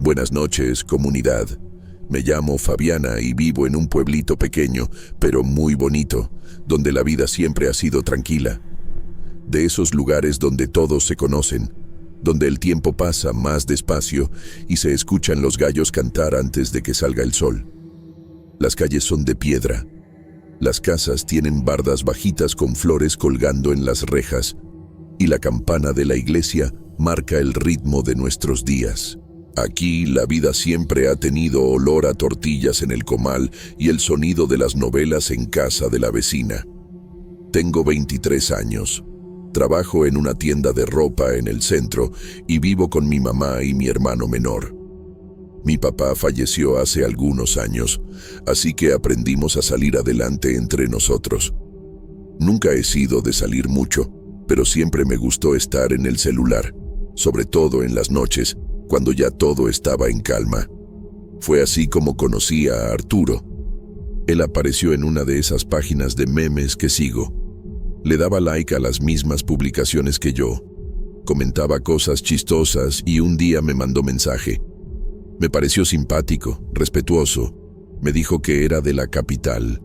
Buenas noches, comunidad. Me llamo Fabiana y vivo en un pueblito pequeño, pero muy bonito, donde la vida siempre ha sido tranquila. De esos lugares donde todos se conocen, donde el tiempo pasa más despacio y se escuchan los gallos cantar antes de que salga el sol. Las calles son de piedra. Las casas tienen bardas bajitas con flores colgando en las rejas, y la campana de la iglesia marca el ritmo de nuestros días. Aquí la vida siempre ha tenido olor a tortillas en el comal y el sonido de las novelas en casa de la vecina. Tengo 23 años. Trabajo en una tienda de ropa en el centro y vivo con mi mamá y mi hermano menor. Mi papá falleció hace algunos años, así que aprendimos a salir adelante entre nosotros. Nunca he sido de salir mucho, pero siempre me gustó estar en el celular, sobre todo en las noches, cuando ya todo estaba en calma. Fue así como conocí a Arturo. Él apareció en una de esas páginas de memes que sigo. Le daba like a las mismas publicaciones que yo. Comentaba cosas chistosas y un día me mandó mensaje. Me pareció simpático, respetuoso. Me dijo que era de la capital,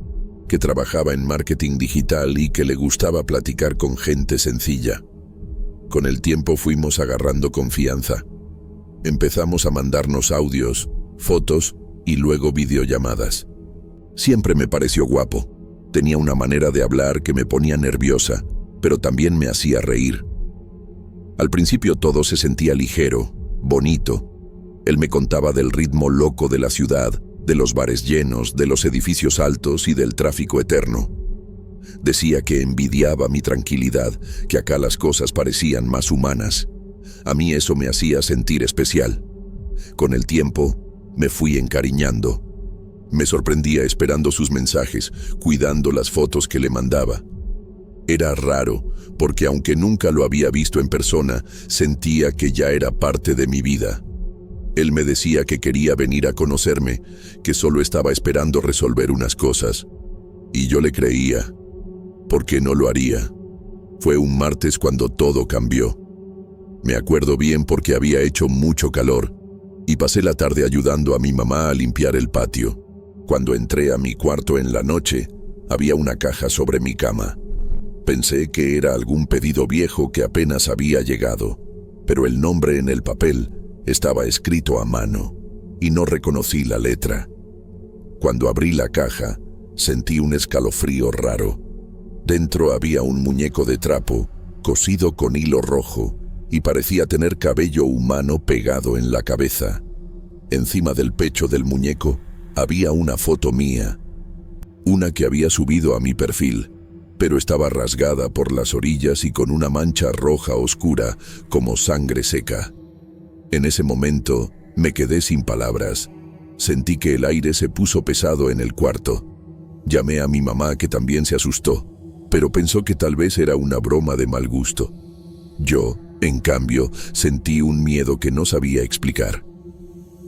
que trabajaba en marketing digital y que le gustaba platicar con gente sencilla. Con el tiempo fuimos agarrando confianza. Empezamos a mandarnos audios, fotos y luego videollamadas. Siempre me pareció guapo. Tenía una manera de hablar que me ponía nerviosa, pero también me hacía reír. Al principio todo se sentía ligero, bonito. Él me contaba del ritmo loco de la ciudad, de los bares llenos, de los edificios altos y del tráfico eterno. Decía que envidiaba mi tranquilidad, que acá las cosas parecían más humanas. A mí eso me hacía sentir especial. Con el tiempo, me fui encariñando. Me sorprendía esperando sus mensajes, cuidando las fotos que le mandaba. Era raro, porque aunque nunca lo había visto en persona, sentía que ya era parte de mi vida. Él me decía que quería venir a conocerme, que solo estaba esperando resolver unas cosas. Y yo le creía. ¿Por qué no lo haría? Fue un martes cuando todo cambió. Me acuerdo bien porque había hecho mucho calor y pasé la tarde ayudando a mi mamá a limpiar el patio. Cuando entré a mi cuarto en la noche, había una caja sobre mi cama. Pensé que era algún pedido viejo que apenas había llegado, pero el nombre en el papel estaba escrito a mano y no reconocí la letra. Cuando abrí la caja, sentí un escalofrío raro. Dentro había un muñeco de trapo, cosido con hilo rojo, y parecía tener cabello humano pegado en la cabeza. Encima del pecho del muñeco había una foto mía, una que había subido a mi perfil, pero estaba rasgada por las orillas y con una mancha roja oscura como sangre seca. En ese momento me quedé sin palabras. Sentí que el aire se puso pesado en el cuarto. Llamé a mi mamá, que también se asustó, pero pensó que tal vez era una broma de mal gusto. Yo, en cambio, sentí un miedo que no sabía explicar.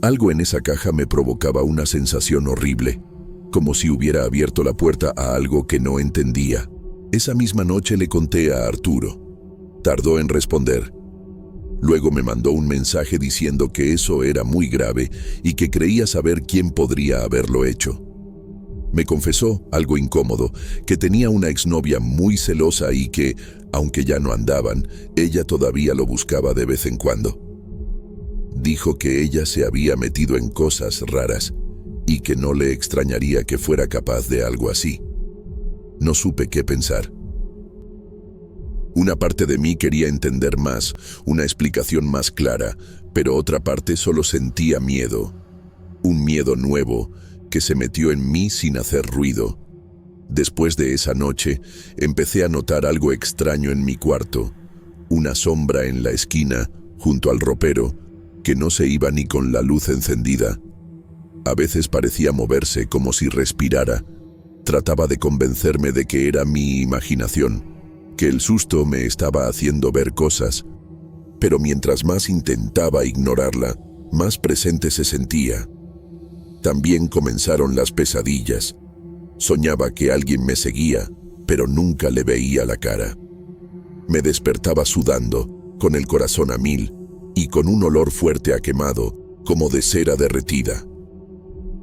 Algo en esa caja me provocaba una sensación horrible, como si hubiera abierto la puerta a algo que no entendía. Esa misma noche le conté a Arturo. Tardó en responder. Luego me mandó un mensaje diciendo que eso era muy grave y que creía saber quién podría haberlo hecho. Me confesó, algo incómodo, que tenía una exnovia muy celosa y que, aunque ya no andaban, ella todavía lo buscaba de vez en cuando. Dijo que ella se había metido en cosas raras y que no le extrañaría que fuera capaz de algo así. No supe qué pensar. Una parte de mí quería entender más, una explicación más clara, pero otra parte solo sentía miedo. Un miedo nuevo que se metió en mí sin hacer ruido. Después de esa noche, empecé a notar algo extraño en mi cuarto. Una sombra en la esquina, junto al ropero, que no se iba ni con la luz encendida. A veces parecía moverse como si respirara. Trataba de convencerme de que era mi imaginación, que el susto me estaba haciendo ver cosas, pero mientras más intentaba ignorarla, más presente se sentía. También comenzaron las pesadillas. Soñaba que alguien me seguía, pero nunca le veía la cara. Me despertaba sudando, con el corazón a mil, y con un olor fuerte a quemado, como de cera derretida.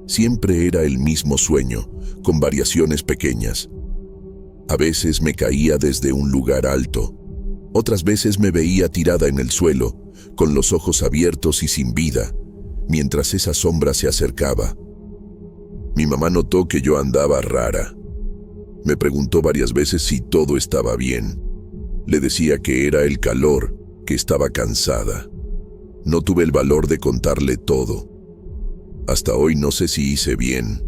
Siempre era el mismo sueño, con variaciones pequeñas. A veces me caía desde un lugar alto. Otras veces me veía tirada en el suelo, con los ojos abiertos y sin vida, mientras esa sombra se acercaba. Mi mamá notó que yo andaba rara. Me preguntó varias veces si todo estaba bien. Le decía que era el calor, que estaba cansada. No tuve el valor de contarle todo. Hasta hoy no sé si hice bien.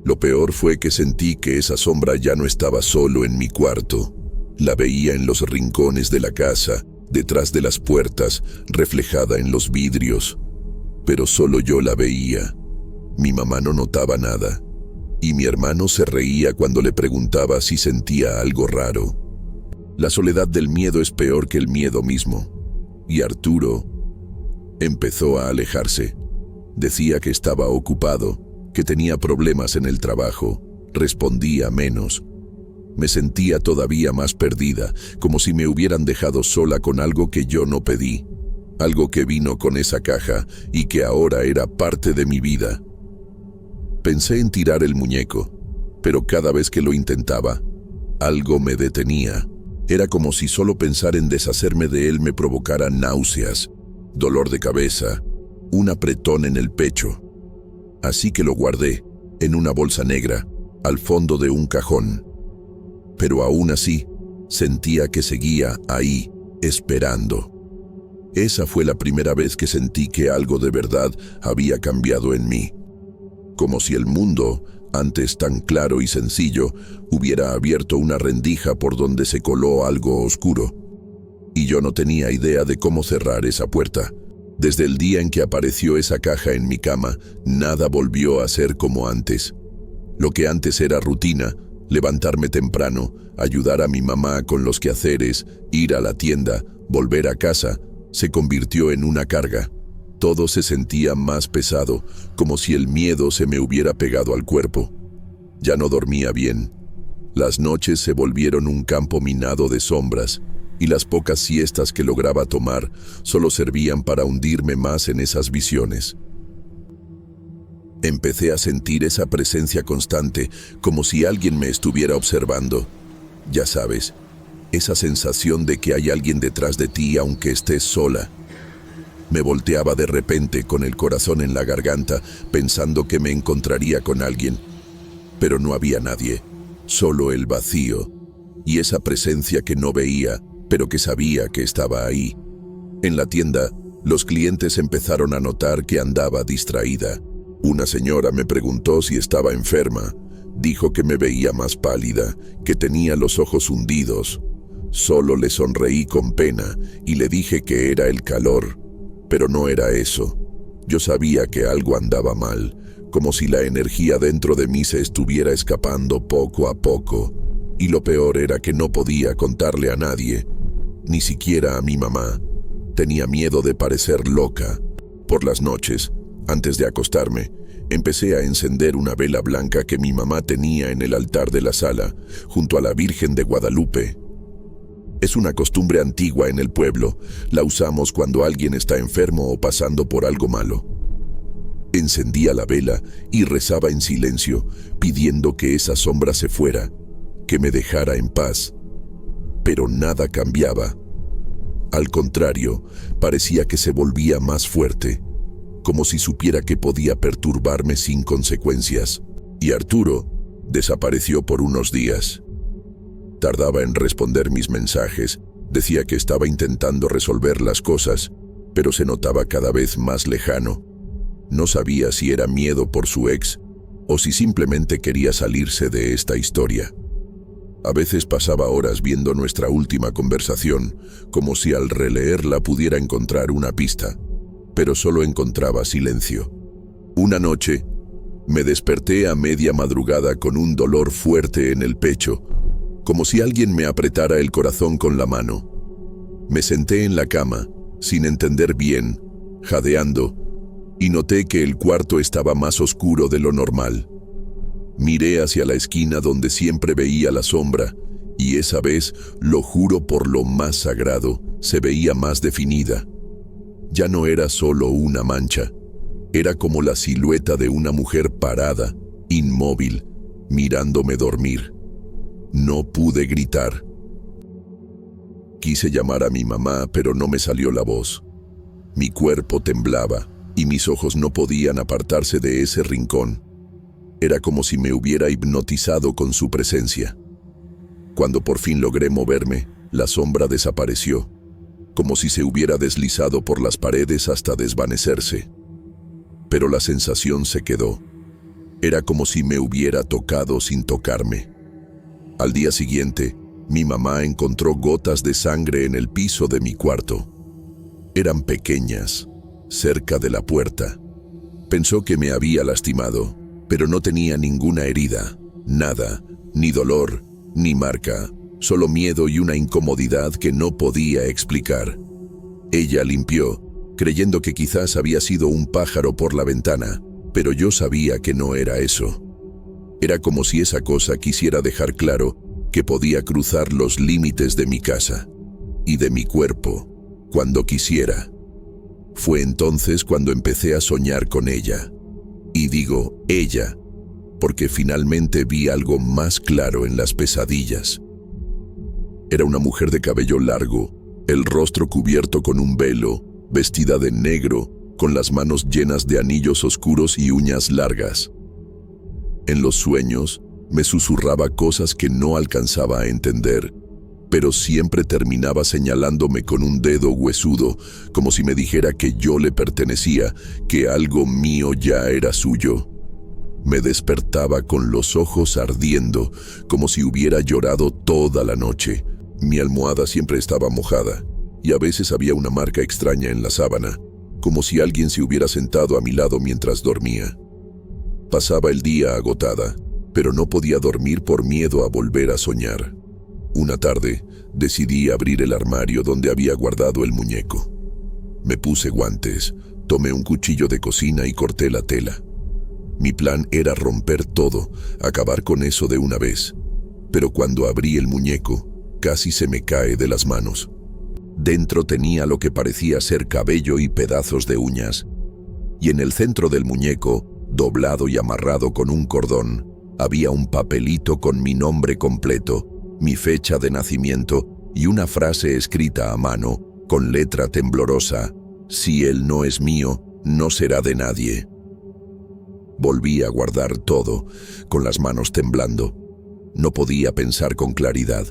Lo peor fue que sentí que esa sombra ya no estaba solo en mi cuarto. La veía en los rincones de la casa, detrás de las puertas, reflejada en los vidrios. Pero solo yo la veía. Mi mamá no notaba nada. Y mi hermano se reía cuando le preguntaba si sentía algo raro. La soledad del miedo es peor que el miedo mismo. Y Arturo empezó a alejarse. Decía que estaba ocupado, que tenía problemas en el trabajo. Respondía menos. Me sentía todavía más perdida, como si me hubieran dejado sola con algo que yo no pedí. Algo que vino con esa caja y que ahora era parte de mi vida. Pensé en tirar el muñeco, pero cada vez que lo intentaba, algo me detenía. Era como si solo pensar en deshacerme de él me provocara náuseas, dolor de cabeza, un apretón en el pecho. Así que lo guardé en una bolsa negra, al fondo de un cajón. Pero aún así, sentía que seguía ahí, esperando. Esa fue la primera vez que sentí que algo de verdad había cambiado en mí. Como si el mundo, antes tan claro y sencillo, hubiera abierto una rendija por donde se coló algo oscuro. Y yo no tenía idea de cómo cerrar esa puerta. Desde el día en que apareció esa caja en mi cama, nada volvió a ser como antes. Lo que antes era rutina, levantarme temprano, ayudar a mi mamá con los quehaceres, ir a la tienda, volver a casa, se convirtió en una carga. Todo se sentía más pesado, como si el miedo se me hubiera pegado al cuerpo. Ya no dormía bien. Las noches se volvieron un campo minado de sombras, y las pocas siestas que lograba tomar solo servían para hundirme más en esas visiones. Empecé a sentir esa presencia constante, como si alguien me estuviera observando. Ya sabes, esa sensación de que hay alguien detrás de ti aunque estés sola. Me volteaba de repente con el corazón en la garganta, pensando que me encontraría con alguien. Pero no había nadie, solo el vacío, y esa presencia que no veía, pero que sabía que estaba ahí. En la tienda, los clientes empezaron a notar que andaba distraída. Una señora me preguntó si estaba enferma. Dijo que me veía más pálida, que tenía los ojos hundidos. Solo le sonreí con pena y le dije que era el calor. Pero no era eso. Yo sabía que algo andaba mal, como si la energía dentro de mí se estuviera escapando poco a poco. Y lo peor era que no podía contarle a nadie, ni siquiera a mi mamá. Tenía miedo de parecer loca. Por las noches, antes de acostarme, empecé a encender una vela blanca que mi mamá tenía en el altar de la sala, junto a la Virgen de Guadalupe. Es una costumbre antigua en el pueblo. La usamos cuando alguien está enfermo o pasando por algo malo. Encendía la vela y rezaba en silencio, pidiendo que esa sombra se fuera, que me dejara en paz. Pero nada cambiaba. Al contrario, parecía que se volvía más fuerte, como si supiera que podía perturbarme sin consecuencias. Y Arturo desapareció por unos días. Tardaba en responder mis mensajes, decía que estaba intentando resolver las cosas, pero se notaba cada vez más lejano. No sabía si era miedo por su ex o si simplemente quería salirse de esta historia. A veces pasaba horas viendo nuestra última conversación, como si al releerla pudiera encontrar una pista, pero solo encontraba silencio. Una noche, me desperté a media madrugada con un dolor fuerte en el pecho, como si alguien me apretara el corazón con la mano. Me senté en la cama, sin entender bien, jadeando, y noté que el cuarto estaba más oscuro de lo normal. Miré hacia la esquina donde siempre veía la sombra, y esa vez, lo juro por lo más sagrado, se veía más definida. Ya no era solo una mancha, Era como la silueta de una mujer parada, inmóvil, mirándome dormir. No pude gritar. Quise llamar a mi mamá, pero no me salió la voz. Mi cuerpo temblaba y mis ojos no podían apartarse de ese rincón. Era como si me hubiera hipnotizado con su presencia. Cuando por fin logré moverme, la sombra desapareció, como si se hubiera deslizado por las paredes hasta desvanecerse. Pero la sensación se quedó. Era como si me hubiera tocado sin tocarme. Al día siguiente, mi mamá encontró gotas de sangre en el piso de mi cuarto. Eran pequeñas, cerca de la puerta. Pensó que me había lastimado, pero no tenía ninguna herida, nada, ni dolor, ni marca, solo miedo y una incomodidad que no podía explicar. Ella limpió, creyendo que quizás había sido un pájaro por la ventana, pero yo sabía que no era eso. Era como si esa cosa quisiera dejar claro que podía cruzar los límites de mi casa y de mi cuerpo cuando quisiera. Fue entonces cuando empecé a soñar con ella. Y digo ella, porque finalmente vi algo más claro en las pesadillas. Era una mujer de cabello largo, el rostro cubierto con un velo, vestida de negro, con las manos llenas de anillos oscuros y uñas largas. En los sueños, me susurraba cosas que no alcanzaba a entender, pero siempre terminaba señalándome con un dedo huesudo, como si me dijera que yo le pertenecía, que algo mío ya era suyo. Me despertaba con los ojos ardiendo, como si hubiera llorado toda la noche. Mi almohada siempre estaba mojada, y a veces había una marca extraña en la sábana, como si alguien se hubiera sentado a mi lado mientras dormía. Pasaba el día agotada, pero no podía dormir por miedo a volver a soñar. Una tarde, decidí abrir el armario donde había guardado el muñeco. Me puse guantes, tomé un cuchillo de cocina y corté la tela. Mi plan era romper todo, acabar con eso de una vez. Pero cuando abrí el muñeco, casi se me cae de las manos. Dentro tenía lo que parecía ser cabello y pedazos de uñas. Y en el centro del muñeco, doblado y amarrado con un cordón, había un papelito con mi nombre completo, mi fecha de nacimiento y una frase escrita a mano, con letra temblorosa: si él no es mío, no será de nadie. Volví a guardar todo, con las manos temblando. No podía pensar con claridad.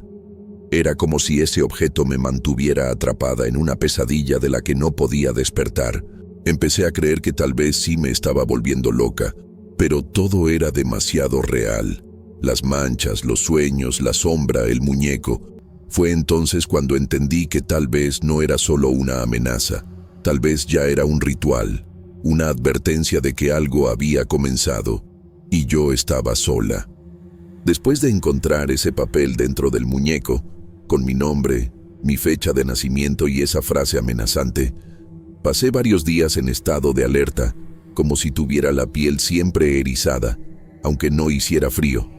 Era como si ese objeto me mantuviera atrapada en una pesadilla de la que no podía despertar. Empecé a creer que tal vez sí me estaba volviendo loca, pero todo era demasiado real. Las manchas, los sueños, la sombra, el muñeco. Fue entonces cuando entendí que tal vez no era solo una amenaza, tal vez ya era un ritual, una advertencia de que algo había comenzado, y yo estaba sola. Después de encontrar ese papel dentro del muñeco, con mi nombre, mi fecha de nacimiento y esa frase amenazante, pasé varios días en estado de alerta, como si tuviera la piel siempre erizada, aunque no hiciera frío.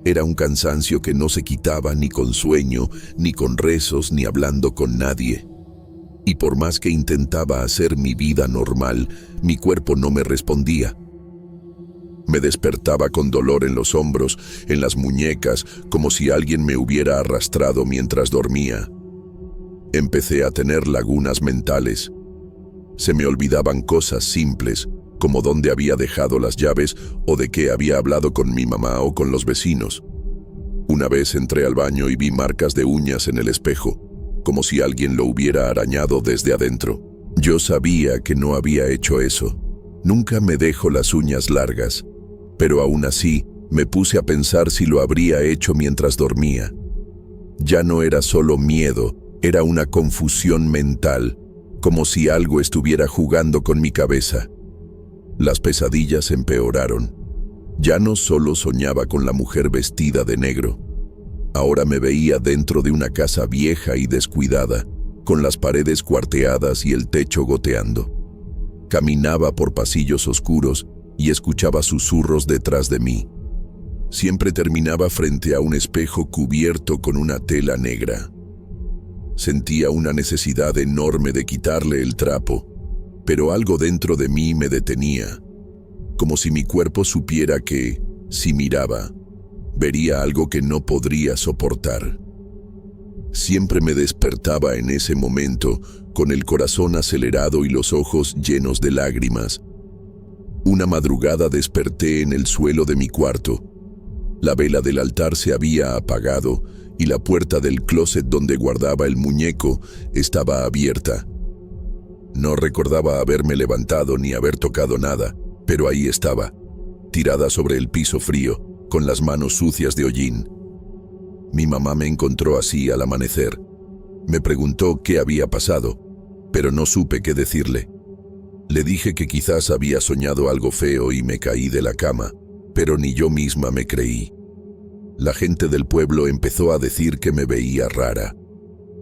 Era un cansancio que no se quitaba ni con sueño, ni con rezos, ni hablando con nadie. Y por más que intentaba hacer mi vida normal, mi cuerpo no me respondía. Me despertaba con dolor en los hombros, en las muñecas, como si alguien me hubiera arrastrado mientras dormía. Empecé a tener lagunas mentales. Se me olvidaban cosas simples, como dónde había dejado las llaves o de qué había hablado con mi mamá o con los vecinos. Una vez entré al baño y vi marcas de uñas en el espejo, como si alguien lo hubiera arañado desde adentro. Yo sabía que no había hecho eso. Nunca me dejo las uñas largas, pero aún así me puse a pensar si lo habría hecho mientras dormía. Ya no era solo miedo, era una confusión mental, como si algo estuviera jugando con mi cabeza. Las pesadillas empeoraron. Ya no solo soñaba con la mujer vestida de negro. Ahora me veía dentro de una casa vieja y descuidada, con las paredes cuarteadas y el techo goteando. Caminaba por pasillos oscuros y escuchaba susurros detrás de mí. Siempre terminaba frente a un espejo cubierto con una tela negra. Sentía una necesidad enorme de quitarle el trapo, pero algo dentro de mí me detenía, como si mi cuerpo supiera que, si miraba, vería algo que no podría soportar. Siempre me despertaba en ese momento, con el corazón acelerado y los ojos llenos de lágrimas. Una madrugada desperté en el suelo de mi cuarto. La vela del altar se había apagado y la puerta del closet donde guardaba el muñeco estaba abierta. No recordaba haberme levantado ni haber tocado nada, pero ahí estaba, tirada sobre el piso frío, con las manos sucias de hollín. Mi mamá me encontró así al amanecer. Me preguntó qué había pasado, pero no supe qué decirle. Le dije que quizás había soñado algo feo y me caí de la cama, pero ni yo misma me creí. La gente del pueblo empezó a decir que me veía rara.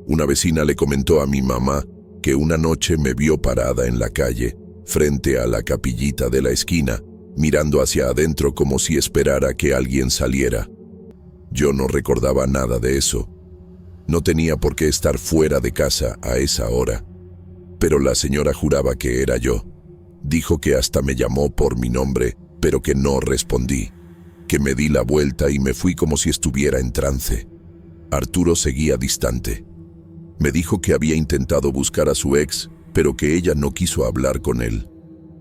Una vecina le comentó a mi mamá que una noche me vio parada en la calle, frente a la capillita de la esquina, mirando hacia adentro como si esperara que alguien saliera. Yo no recordaba nada de eso. No tenía por qué estar fuera de casa a esa hora. Pero la señora juraba que era yo. Dijo que hasta me llamó por mi nombre, pero que no respondí, que me di la vuelta y me fui como si estuviera en trance. Arturo seguía distante. Me dijo que había intentado buscar a su ex, pero que ella no quiso hablar con él.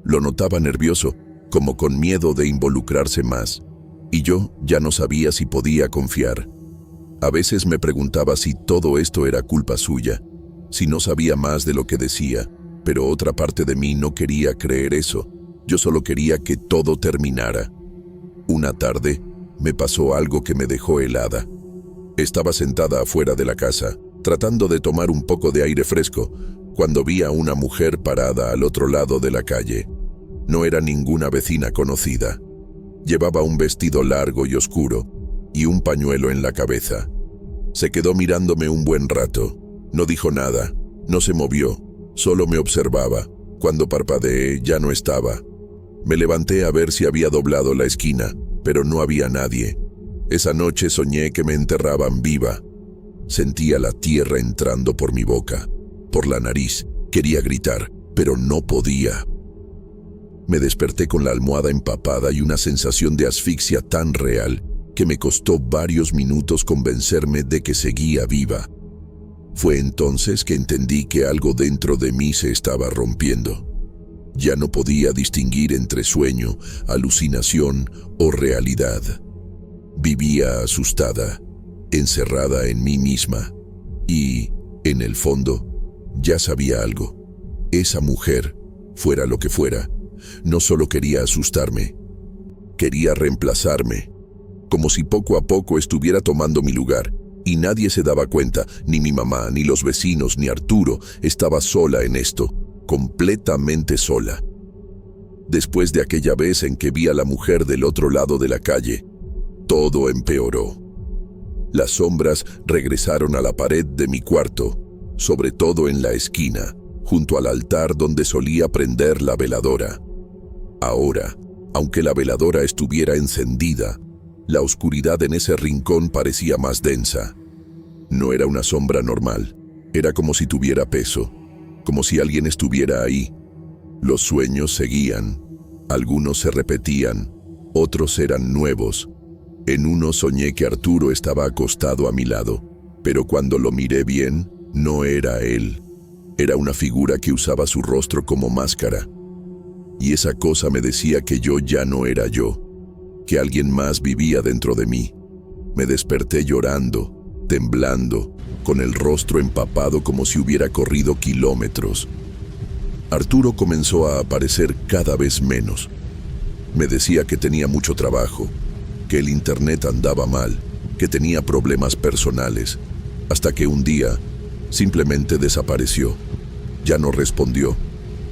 Lo notaba nervioso, como con miedo de involucrarse más, y yo ya no sabía si podía confiar. A veces me preguntaba si todo esto era culpa suya, si no sabía más de lo que decía, pero otra parte de mí no quería creer eso. Yo solo quería que todo terminara. Una tarde, me pasó algo que me dejó helada. Estaba sentada afuera de la casa, tratando de tomar un poco de aire fresco, cuando vi a una mujer parada al otro lado de la calle. No era ninguna vecina conocida. Llevaba un vestido largo y oscuro, y un pañuelo en la cabeza. Se quedó mirándome un buen rato. No dijo nada, no se movió, solo me observaba. Cuando parpadeé, ya no estaba. Me levanté a ver si había doblado la esquina, pero no había nadie. Esa noche soñé que me enterraban viva. Sentía la tierra entrando por mi boca, por la nariz. Quería gritar, pero no podía. Me desperté con la almohada empapada y una sensación de asfixia tan real que me costó varios minutos convencerme de que seguía viva. Fue entonces que entendí que algo dentro de mí se estaba rompiendo. Ya no podía distinguir entre sueño, alucinación o realidad. Vivía asustada, encerrada en mí misma, y, en el fondo, ya sabía algo. Esa mujer, fuera lo que fuera, no solo quería asustarme, quería reemplazarme, como si poco a poco estuviera tomando mi lugar, y nadie se daba cuenta, ni mi mamá, ni los vecinos, ni Arturo. Estaba sola en esto, completamente sola. Después de aquella vez en que vi a la mujer del otro lado de la calle, todo empeoró. Las sombras regresaron a la pared de mi cuarto, sobre todo en la esquina, junto al altar donde solía prender la veladora. Ahora, aunque la veladora estuviera encendida, la oscuridad en ese rincón parecía más densa. No era una sombra normal, era como si tuviera peso, como si alguien estuviera ahí. Los sueños seguían, algunos se repetían, otros eran nuevos. En uno soñé que Arturo estaba acostado a mi lado, pero cuando lo miré bien, no era él. Era una figura que usaba su rostro como máscara. Y esa cosa me decía que yo ya no era yo, que alguien más vivía dentro de mí. Me desperté llorando, temblando, con el rostro empapado como si hubiera corrido kilómetros. Arturo comenzó a aparecer cada vez menos. Me decía que tenía mucho trabajo, que el internet andaba mal, que tenía problemas personales, hasta que un día simplemente desapareció. Ya no respondió.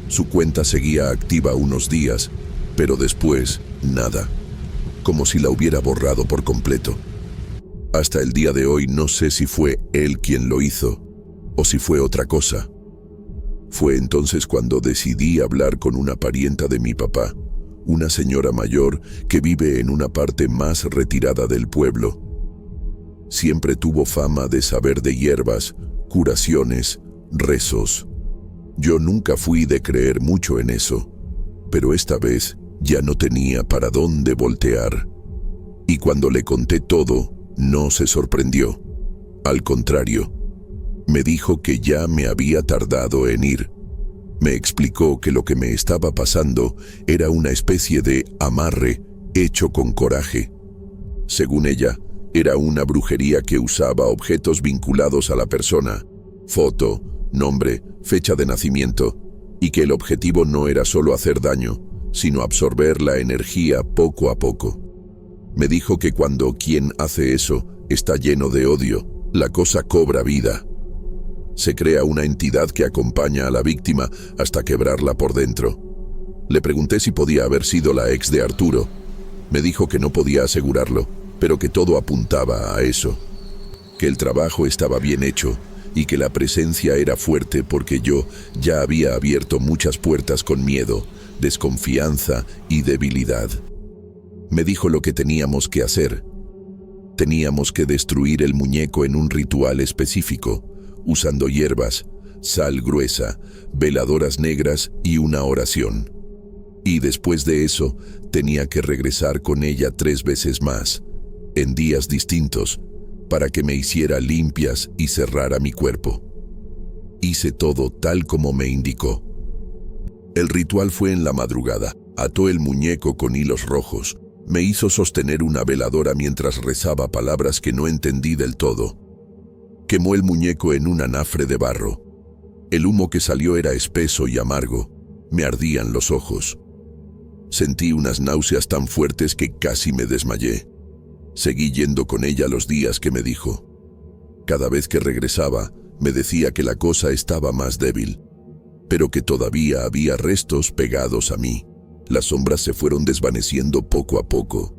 Su cuenta seguía activa unos días, pero después nada, como si la hubiera borrado por completo. Hasta el día de hoy no sé si fue él quien lo hizo, o si fue otra cosa. Fue entonces cuando decidí hablar con una parienta de mi papá, una señora mayor que vive en una parte más retirada del pueblo. Siempre tuvo fama de saber de hierbas, curaciones, rezos. Yo nunca fui de creer mucho en eso, pero esta vez ya no tenía para dónde voltear. Y cuando le conté todo, no se sorprendió. Al contrario, me dijo que ya me había tardado en ir. Me explicó que lo que me estaba pasando era una especie de amarre hecho con coraje. Según ella, era una brujería que usaba objetos vinculados a la persona, foto, nombre, fecha de nacimiento, y que el objetivo no era solo hacer daño, sino absorber la energía poco a poco. Me dijo que cuando quien hace eso está lleno de odio, la cosa cobra vida. Se crea una entidad que acompaña a la víctima hasta quebrarla por dentro. Le pregunté si podía haber sido la ex de Arturo. Me dijo que no podía asegurarlo, pero que todo apuntaba a eso. Que el trabajo estaba bien hecho y que la presencia era fuerte porque yo ya había abierto muchas puertas con miedo, desconfianza y debilidad. Me dijo lo que teníamos que hacer. Teníamos que destruir el muñeco en un ritual específico, usando hierbas, sal gruesa, veladoras negras y una oración. Y después de eso, tenía que regresar con ella 3 veces más, en días distintos, para que me hiciera limpias y cerrara mi cuerpo. Hice todo tal como me indicó. El ritual fue en la madrugada. Ató el muñeco con hilos rojos. Me hizo sostener una veladora mientras rezaba palabras que no entendí del todo. Quemó el muñeco en un anafre de barro. El humo que salió era espeso y amargo. Me ardían los ojos. Sentí unas náuseas tan fuertes que casi me desmayé. Seguí yendo con ella los días que me dijo. Cada vez que regresaba, me decía que la cosa estaba más débil, pero que todavía había restos pegados a mí. Las sombras se fueron desvaneciendo poco a poco.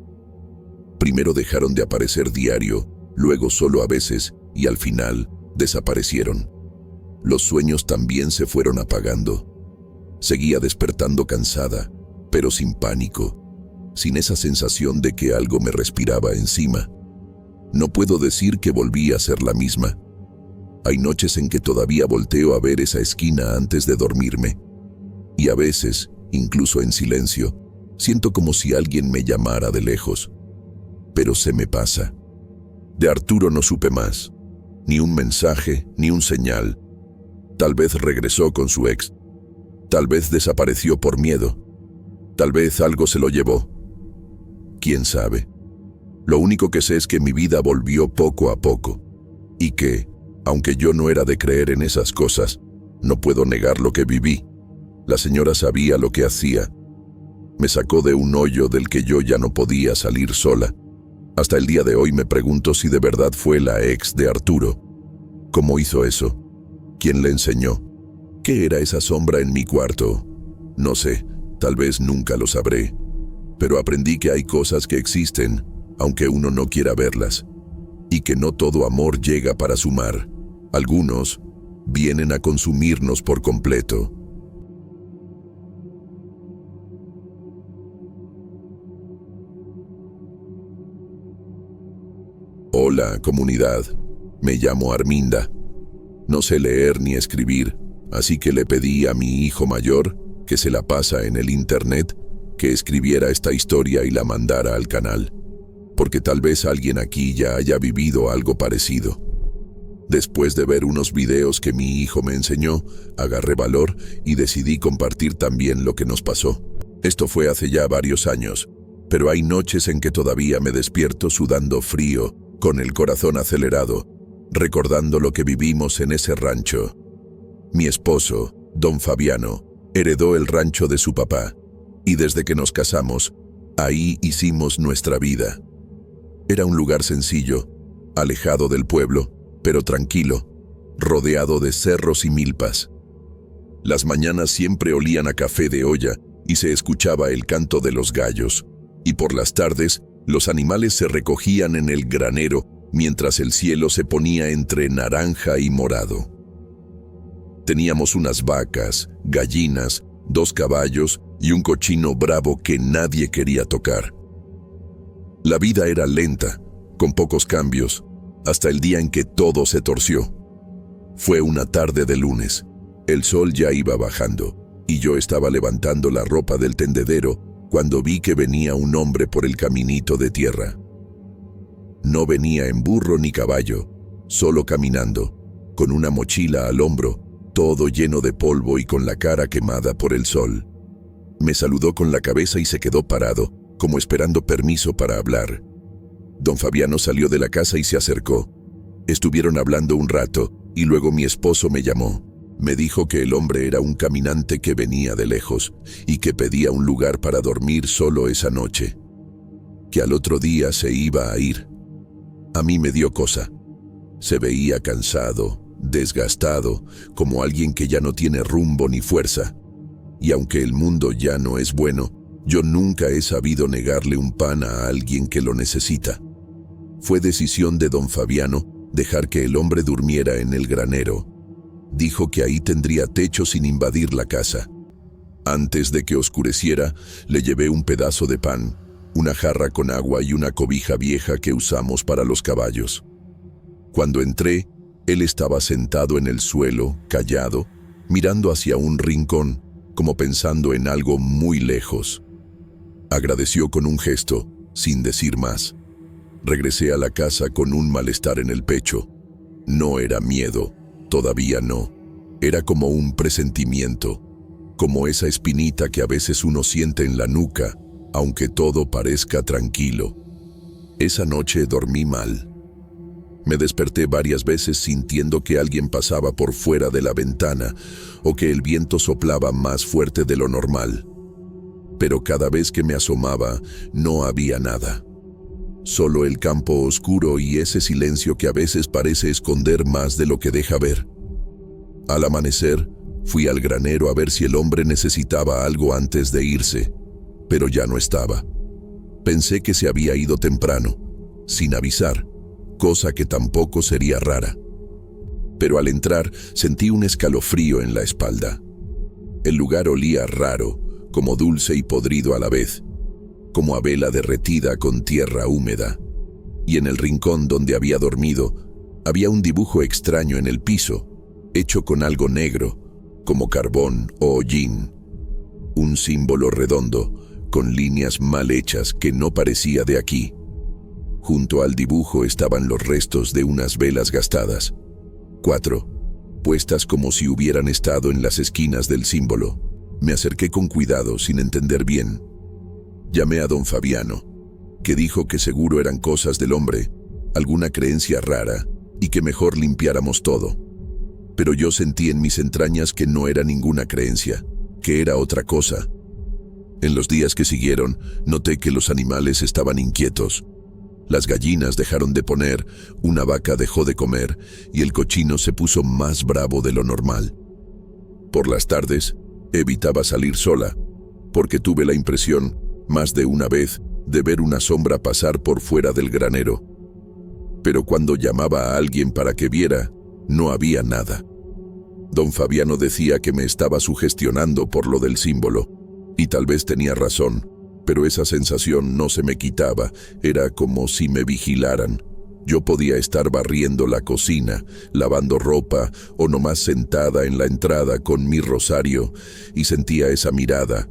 Primero dejaron de aparecer diario, luego solo a veces, y al final desaparecieron. Los sueños también se fueron apagando. Seguía despertando cansada, pero sin pánico, sin esa sensación de que algo me respiraba encima. No puedo decir que volví a ser la misma. Hay noches en que todavía volteo a ver esa esquina antes de dormirme. Y a veces, incluso en silencio, siento como si alguien me llamara de lejos. Pero se me pasa. De Arturo no supe más. Ni un mensaje, ni un señal. Tal vez regresó con su ex. Tal vez desapareció por miedo. Tal vez algo se lo llevó. ¿Quién sabe? Lo único que sé es que mi vida volvió poco a poco. Y que, aunque yo no era de creer en esas cosas, no puedo negar lo que viví. La señora sabía lo que hacía. Me sacó de un hoyo del que yo ya no podía salir sola. Hasta el día de hoy me pregunto si de verdad fue la ex de Arturo. ¿Cómo hizo eso? ¿Quién le enseñó? ¿Qué era esa sombra en mi cuarto? No sé, tal vez nunca lo sabré. Pero aprendí que hay cosas que existen, aunque uno no quiera verlas. Y que no todo amor llega para sumar. Algunos vienen a consumirnos por completo. Hola, comunidad. Me llamo Arminda. No sé leer ni escribir, así que le pedí a mi hijo mayor, que se la pasa en el internet, que escribiera esta historia y la mandara al canal, porque tal vez alguien aquí ya haya vivido algo parecido. Después de ver unos videos que mi hijo me enseñó, agarré valor y decidí compartir también lo que nos pasó. Esto fue hace ya varios años, pero hay noches en que todavía me despierto sudando frío, con el corazón acelerado, recordando lo que vivimos en ese rancho. Mi esposo, don Fabiano, heredó el rancho de su papá, y desde que nos casamos, ahí hicimos nuestra vida. Era un lugar sencillo, alejado del pueblo, pero tranquilo, rodeado de cerros y milpas. Las mañanas siempre olían a café de olla y se escuchaba el canto de los gallos, y por las tardes los animales se recogían en el granero mientras el cielo se ponía entre naranja y morado. Teníamos unas vacas, gallinas, 2 caballos y un cochino bravo que nadie quería tocar. La vida era lenta, con pocos cambios, hasta el día en que todo se torció. Fue una tarde de lunes. El sol ya iba bajando, y yo estaba levantando la ropa del tendedero cuando vi que venía un hombre por el caminito de tierra. No venía en burro ni caballo, solo caminando, con una mochila al hombro, todo lleno de polvo y con la cara quemada por el sol. Me saludó con la cabeza y se quedó parado, como esperando permiso para hablar. Don Fabiano salió de la casa y se acercó. Estuvieron hablando un rato, y luego mi esposo me llamó. Me dijo que el hombre era un caminante que venía de lejos, y que pedía un lugar para dormir solo esa noche. Que al otro día se iba a ir. A mí me dio cosa. Se veía cansado, desgastado, como alguien que ya no tiene rumbo ni fuerza. Y aunque el mundo ya no es bueno, yo nunca he sabido negarle un pan a alguien que lo necesita. Fue decisión de don Fabiano dejar que el hombre durmiera en el granero. Dijo que ahí tendría techo sin invadir la casa. Antes de que oscureciera, le llevé un pedazo de pan, una jarra con agua y una cobija vieja que usamos para los caballos. Cuando entré, él estaba sentado en el suelo, callado, mirando hacia un rincón, como pensando en algo muy lejos. Agradeció con un gesto, sin decir más. Regresé a la casa con un malestar en el pecho. No era miedo, todavía no. Era como un presentimiento, como esa espinita que a veces uno siente en la nuca, aunque todo parezca tranquilo. Esa noche dormí mal. Me desperté varias veces sintiendo que alguien pasaba por fuera de la ventana o que el viento soplaba más fuerte de lo normal. Pero cada vez que me asomaba, no había nada. Solo el campo oscuro y ese silencio que a veces parece esconder más de lo que deja ver. Al amanecer, fui al granero a ver si el hombre necesitaba algo antes de irse, pero ya no estaba. Pensé que se había ido temprano, sin avisar, cosa que tampoco sería rara. Pero al entrar, sentí un escalofrío en la espalda. El lugar olía raro, como dulce y podrido a la vez, como a vela derretida con tierra húmeda. Y en el rincón donde había dormido, había un dibujo extraño en el piso, hecho con algo negro, como carbón o hollín. Un símbolo redondo, con líneas mal hechas que no parecía de aquí. Junto al dibujo estaban los restos de unas velas gastadas, 4, puestas como si hubieran estado en las esquinas del símbolo. Me acerqué con cuidado, sin entender bien. Llamé a don Fabiano, que dijo que seguro eran cosas del hombre, alguna creencia rara, y que mejor limpiáramos todo. Pero yo sentí en mis entrañas que no era ninguna creencia, que era otra cosa. En los días que siguieron, noté que los animales estaban inquietos. Las gallinas dejaron de poner, una vaca dejó de comer y el cochino se puso más bravo de lo normal. Por las tardes, evitaba salir sola, porque tuve la impresión, más de una vez, de ver una sombra pasar por fuera del granero. Pero cuando llamaba a alguien para que viera, no había nada. Don Fabiano decía que me estaba sugestionando por lo del símbolo, y tal vez tenía razón. Pero esa sensación no se me quitaba, era como si me vigilaran. Yo podía estar barriendo la cocina, lavando ropa o nomás sentada en la entrada con mi rosario y sentía esa mirada,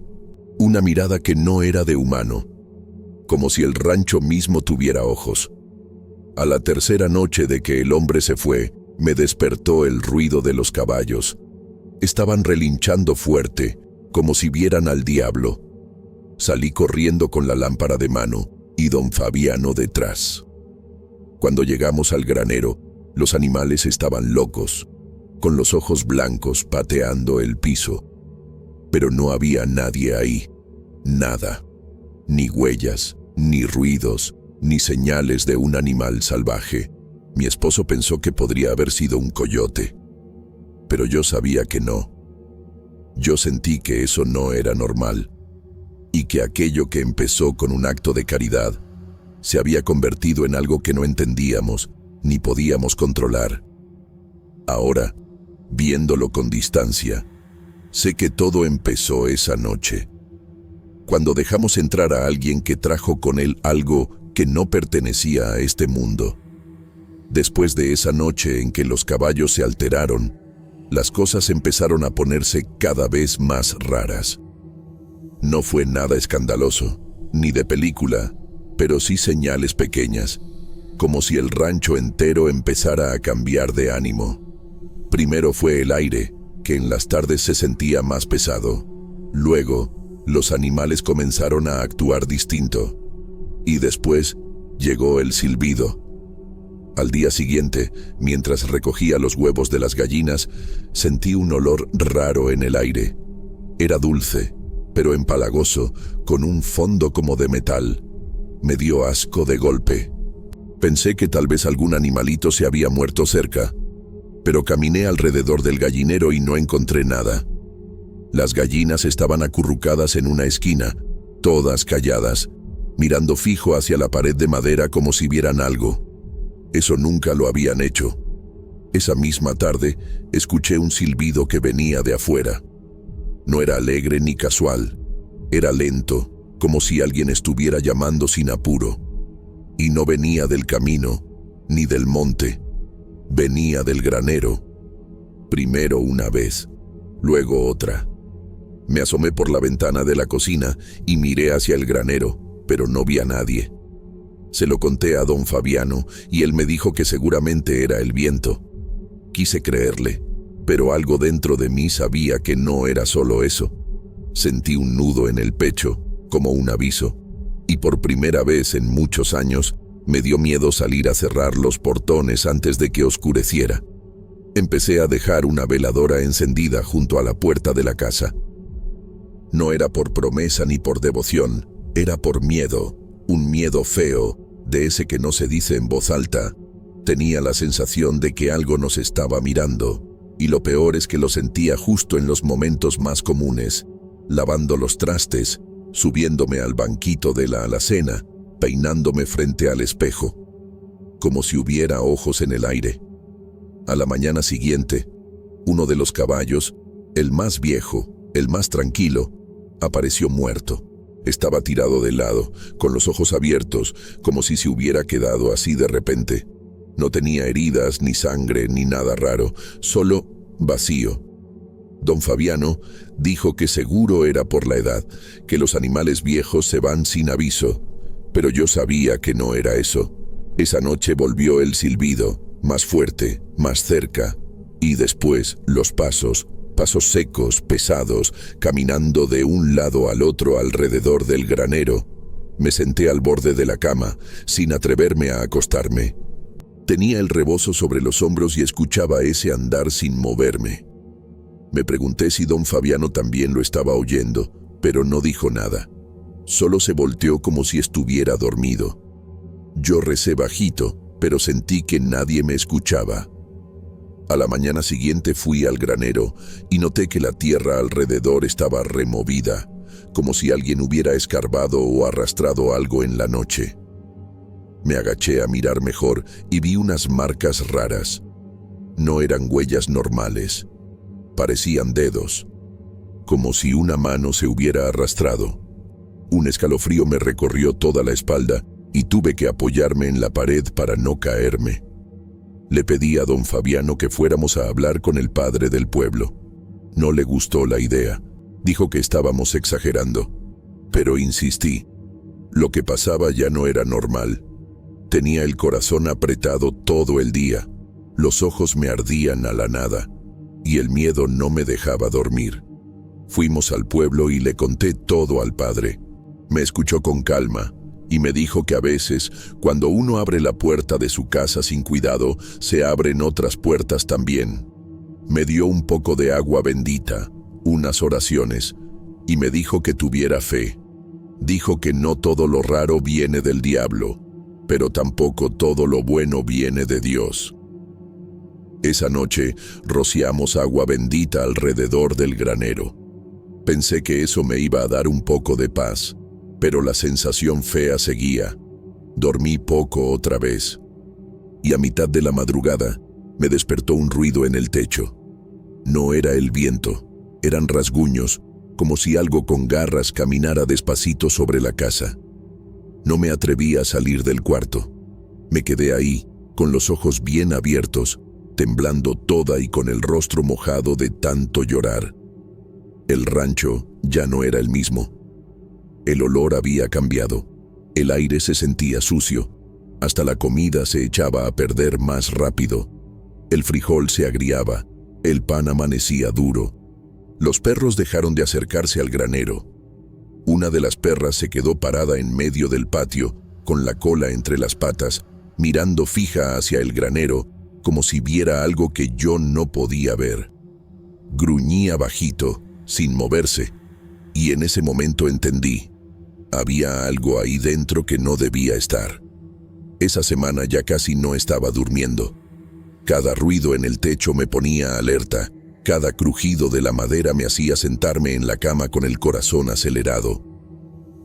una mirada que no era de humano, como si el rancho mismo tuviera ojos. A la tercera noche de que el hombre se fue, me despertó el ruido de los caballos. Estaban relinchando fuerte, como si vieran al diablo. Salí corriendo con la lámpara de mano y don Fabiano detrás. Cuando llegamos al granero, los animales estaban locos, con los ojos blancos pateando el piso. Pero no había nadie ahí, nada, ni huellas, ni ruidos, ni señales de un animal salvaje. Mi esposo pensó que podría haber sido un coyote, pero yo sabía que no. Yo sentí que eso no era normal, y que aquello que empezó con un acto de caridad se había convertido en algo que no entendíamos ni podíamos controlar. Ahora, viéndolo con distancia, sé que todo empezó esa noche, cuando dejamos entrar a alguien que trajo con él algo que no pertenecía a este mundo. Después de esa noche en que los caballos se alteraron, las cosas empezaron a ponerse cada vez más raras. No fue nada escandaloso, ni de película, pero sí señales pequeñas, como si el rancho entero empezara a cambiar de ánimo. Primero fue el aire, que en las tardes se sentía más pesado. Luego, los animales comenzaron a actuar distinto. Y después, llegó el silbido. Al día siguiente, mientras recogía los huevos de las gallinas, sentí un olor raro en el aire. Era dulce, pero empalagoso, con un fondo como de metal. Me dio asco de golpe. Pensé que tal vez algún animalito se había muerto cerca, pero caminé alrededor del gallinero y no encontré nada. Las gallinas estaban acurrucadas en una esquina, todas calladas, mirando fijo hacia la pared de madera como si vieran algo. Eso nunca lo habían hecho. Esa misma tarde, escuché un silbido que venía de afuera. No era alegre ni casual, era lento, como si alguien estuviera llamando sin apuro. Y no venía del camino, ni del monte. Venía del granero. Primero una vez, luego otra. Me asomé por la ventana de la cocina y miré hacia el granero, pero no vi a nadie. Se lo conté a don Fabiano y él me dijo que seguramente era el viento. Quise creerle, pero algo dentro de mí sabía que no era solo eso. Sentí un nudo en el pecho, como un aviso, y por primera vez en muchos años me dio miedo salir a cerrar los portones antes de que oscureciera. Empecé a dejar una veladora encendida junto a la puerta de la casa. No era por promesa ni por devoción, era por miedo, un miedo feo, de ese que no se dice en voz alta. Tenía la sensación de que algo nos estaba mirando, y lo peor es que lo sentía justo en los momentos más comunes, lavando los trastes, subiéndome al banquito de la alacena, peinándome frente al espejo, como si hubiera ojos en el aire. A la mañana siguiente, uno de los caballos, el más viejo, el más tranquilo, apareció muerto. Estaba tirado de lado, con los ojos abiertos, como si se hubiera quedado así de repente. No tenía heridas, ni sangre, ni nada raro, solo vacío. Don Fabiano dijo que seguro era por la edad, que los animales viejos se van sin aviso, pero yo sabía que no era eso. Esa noche volvió el silbido, más fuerte, más cerca, y después los pasos secos, pesados, caminando de un lado al otro alrededor del granero. Me senté al borde de la cama, sin atreverme a acostarme. Tenía el rebozo sobre los hombros y escuchaba ese andar sin moverme. Me pregunté si don Fabiano también lo estaba oyendo, pero no dijo nada. Solo se volteó como si estuviera dormido. Yo recé bajito, pero sentí que nadie me escuchaba. A la mañana siguiente fui al granero y noté que la tierra alrededor estaba removida, como si alguien hubiera escarbado o arrastrado algo en la noche. Me agaché a mirar mejor y vi unas marcas raras. No eran huellas normales, parecían dedos, como si una mano se hubiera arrastrado. Un escalofrío me recorrió toda la espalda y tuve que apoyarme en la pared para no caerme. Le pedí a don Fabiano que fuéramos a hablar con el padre del pueblo. No le gustó la idea. Dijo que estábamos exagerando. Pero insistí. Lo que pasaba ya no era normal. Tenía el corazón apretado todo el día. Los ojos me ardían a la nada. Y el miedo no me dejaba dormir. Fuimos al pueblo y le conté todo al padre. Me escuchó con calma y me dijo que a veces, cuando uno abre la puerta de su casa sin cuidado, se abren otras puertas también. Me dio un poco de agua bendita, unas oraciones, y me dijo que tuviera fe. Dijo que no todo lo raro viene del diablo, pero tampoco todo lo bueno viene de Dios. Esa noche rociamos agua bendita alrededor del granero. Pensé que eso me iba a dar un poco de paz, pero la sensación fea seguía. Dormí poco otra vez, y a mitad de la madrugada me despertó un ruido en el techo. No era el viento, eran rasguños, como si algo con garras caminara despacito sobre la casa. No me atreví a salir del cuarto. Me quedé ahí, con los ojos bien abiertos, temblando toda y con el rostro mojado de tanto llorar. El rancho ya no era el mismo. El olor había cambiado. El aire se sentía sucio. Hasta la comida se echaba a perder más rápido. El frijol se agriaba. El pan amanecía duro. Los perros dejaron de acercarse al granero. Una de las perras se quedó parada en medio del patio, con la cola entre las patas, mirando fija hacia el granero, como si viera algo que yo no podía ver. Gruñía bajito, sin moverse, y en ese momento entendí. Había algo ahí dentro que no debía estar. Esa semana ya casi no estaba durmiendo. Cada ruido en el techo me ponía alerta. Cada crujido de la madera me hacía sentarme en la cama con el corazón acelerado.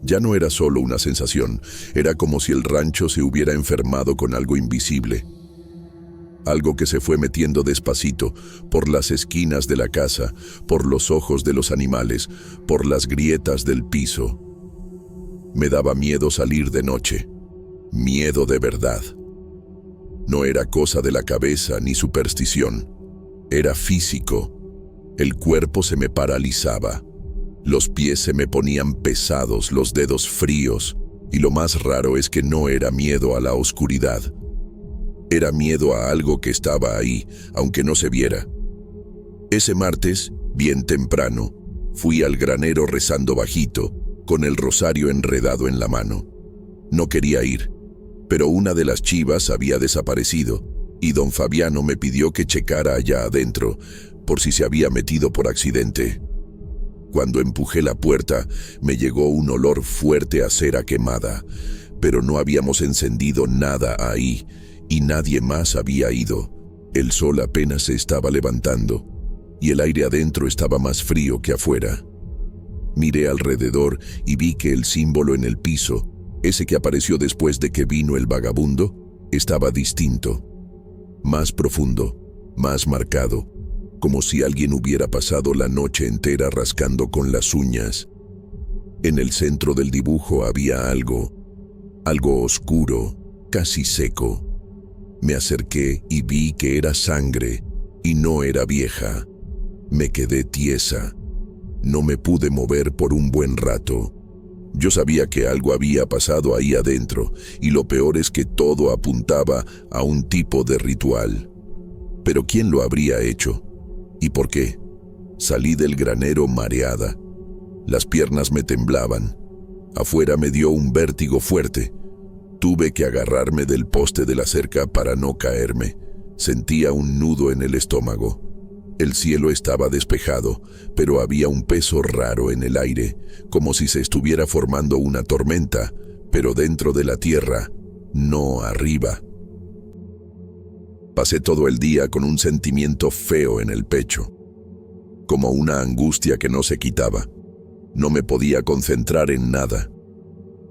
Ya no era solo una sensación, era como si el rancho se hubiera enfermado con algo invisible. Algo que se fue metiendo despacito, por las esquinas de la casa, por los ojos de los animales, por las grietas del piso. Me daba miedo salir de noche, miedo de verdad. No era cosa de la cabeza ni superstición. Era físico. El cuerpo se me paralizaba. Los pies se me ponían pesados, los dedos fríos. Y lo más raro es que no era miedo a la oscuridad. Era miedo a algo que estaba ahí, aunque no se viera. Ese martes, bien temprano, fui al granero rezando bajito, con el rosario enredado en la mano. No quería ir, pero una de las chivas había desaparecido. Y don Fabiano me pidió que checara allá adentro, por si se había metido por accidente. Cuando empujé la puerta, me llegó un olor fuerte a cera quemada, pero no habíamos encendido nada ahí, y nadie más había ido. El sol apenas se estaba levantando, y el aire adentro estaba más frío que afuera. Miré alrededor y vi que el símbolo en el piso, ese que apareció después de que vino el vagabundo, estaba distinto. Más profundo, más marcado, como si alguien hubiera pasado la noche entera rascando con las uñas. En el centro del dibujo había algo oscuro, casi seco. Me acerqué y vi que era sangre, y no era vieja. Me quedé tiesa. No me pude mover por un buen rato. Yo sabía que algo había pasado ahí adentro, y lo peor es que todo apuntaba a un tipo de ritual. Pero ¿quién lo habría hecho? ¿Y por qué? Salí del granero mareada. Las piernas me temblaban. Afuera me dio un vértigo fuerte. Tuve que agarrarme del poste de la cerca para no caerme. Sentía un nudo en el estómago. El cielo estaba despejado, pero había un peso raro en el aire, como si se estuviera formando una tormenta, pero dentro de la tierra, no arriba. Pasé todo el día con un sentimiento feo en el pecho, como una angustia que no se quitaba. No me podía concentrar en nada.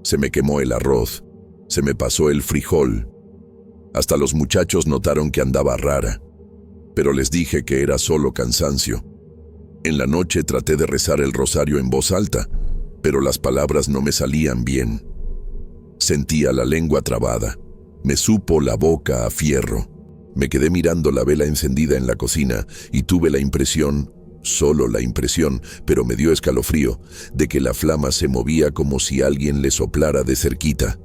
Se me quemó el arroz, se me pasó el frijol. Hasta los muchachos notaron que andaba rara. Pero les dije que era solo cansancio. En la noche traté de rezar el rosario en voz alta, pero las palabras no me salían bien. Sentía la lengua trabada. Me supo la boca a fierro. Me quedé mirando la vela encendida en la cocina y tuve la impresión, solo la impresión, pero me dio escalofrío, de que la flama se movía como si alguien le soplara de cerquita.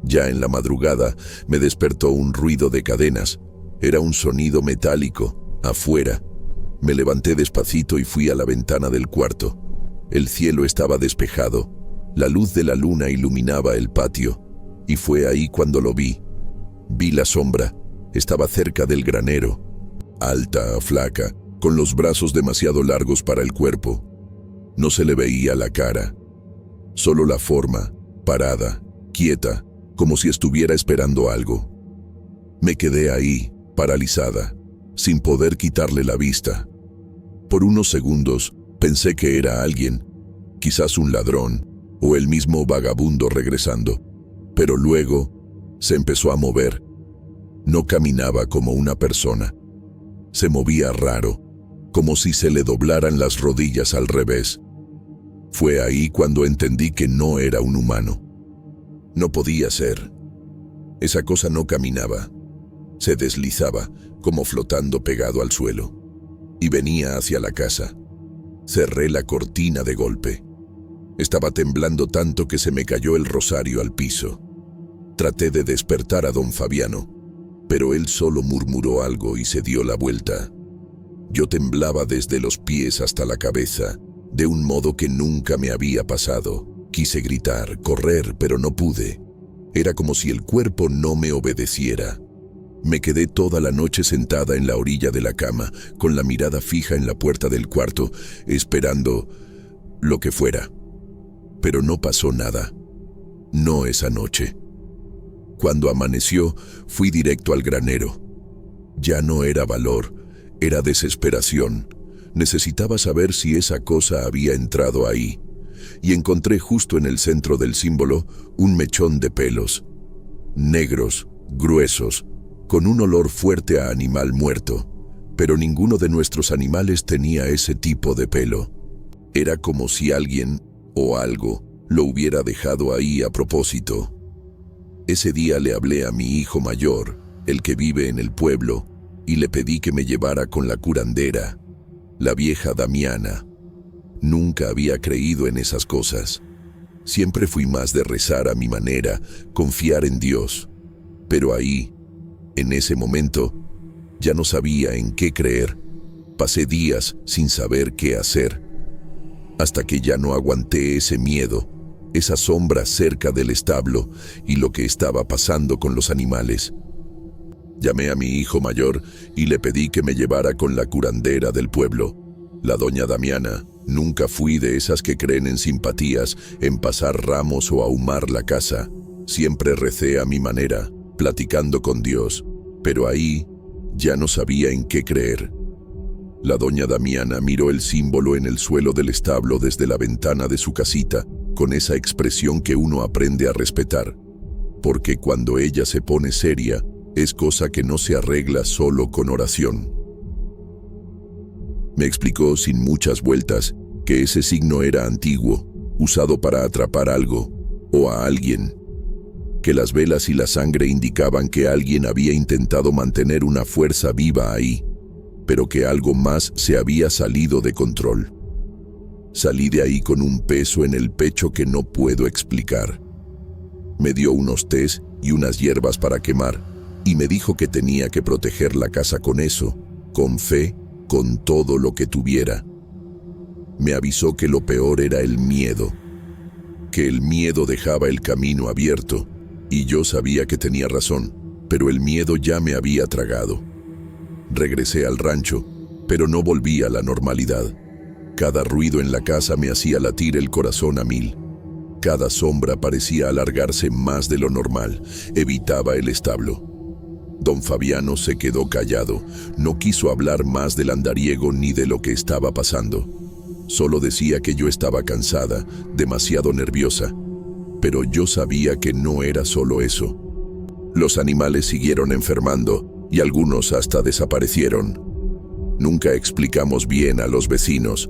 Ya en la madrugada me despertó un ruido de cadenas. Era un sonido metálico, afuera. Me levanté despacito y fui a la ventana del cuarto. El cielo estaba despejado. La luz de la luna iluminaba el patio. Y fue ahí cuando lo vi. Vi la sombra. Estaba cerca del granero. Alta, flaca, con los brazos demasiado largos para el cuerpo. No se le veía la cara. Solo la forma, parada, quieta, como si estuviera esperando algo. Me quedé ahí, paralizada, sin poder quitarle la vista. Por unos segundos pensé que era alguien, quizás un ladrón o el mismo vagabundo regresando, pero luego se empezó a mover. No caminaba como una persona. Se movía raro, como si se le doblaran las rodillas al revés. Fue ahí cuando entendí que no era un humano. No podía ser. Esa cosa no caminaba. Se deslizaba, como flotando pegado al suelo, y venía hacia la casa. Cerré la cortina de golpe. Estaba temblando tanto que se me cayó el rosario al piso. Traté de despertar a don Fabiano, pero él solo murmuró algo y se dio la vuelta. Yo temblaba desde los pies hasta la cabeza, de un modo que nunca me había pasado. Quise gritar, correr, pero no pude. Era como si el cuerpo no me obedeciera. Me quedé toda la noche sentada en la orilla de la cama, con la mirada fija en la puerta del cuarto, esperando lo que fuera. Pero no pasó nada. No esa noche. Cuando amaneció, fui directo al granero. Ya no era valor, era desesperación. Necesitaba saber si esa cosa había entrado ahí. Y encontré justo en el centro del símbolo un mechón de pelos. Negros, gruesos, con un olor fuerte a animal muerto. Pero ninguno de nuestros animales tenía ese tipo de pelo. Era como si alguien, o algo, lo hubiera dejado ahí a propósito. Ese día le hablé a mi hijo mayor, el que vive en el pueblo, y le pedí que me llevara con la curandera, la vieja Damiana. Nunca había creído en esas cosas. Siempre fui más de rezar a mi manera, confiar en Dios. Pero ahí, en ese momento, ya no sabía en qué creer. Pasé días sin saber qué hacer, hasta que ya no aguanté ese miedo, esa sombra cerca del establo y lo que estaba pasando con los animales. Llamé a mi hijo mayor y le pedí que me llevara con la curandera del pueblo, la doña Damiana. Nunca fui de esas que creen en simpatías, en pasar ramos o ahumar la casa. Siempre recé a mi manera, platicando con Dios, pero ahí ya no sabía en qué creer. La doña Damiana miró el símbolo en el suelo del establo desde la ventana de su casita, con esa expresión que uno aprende a respetar, porque cuando ella se pone seria, es cosa que no se arregla solo con oración. Me explicó sin muchas vueltas que ese signo era antiguo, usado para atrapar algo o a alguien, que las velas y la sangre indicaban que alguien había intentado mantener una fuerza viva ahí, pero que algo más se había salido de control. Salí de ahí con un peso en el pecho que no puedo explicar. Me dio unos tés y unas hierbas para quemar, y me dijo que tenía que proteger la casa con eso, con fe, con todo lo que tuviera. Me avisó que lo peor era el miedo, que el miedo dejaba el camino abierto, y yo sabía que tenía razón, pero el miedo ya me había tragado. Regresé al rancho, pero no volví a la normalidad. Cada ruido en la casa me hacía latir el corazón a 1000. Cada sombra parecía alargarse más de lo normal. Evitaba el establo. Don Fabiano se quedó callado. No quiso hablar más del andariego ni de lo que estaba pasando. Solo decía que yo estaba cansada, demasiado nerviosa. Pero yo sabía que no era solo eso. Los animales siguieron enfermando y algunos hasta desaparecieron. Nunca explicamos bien a los vecinos.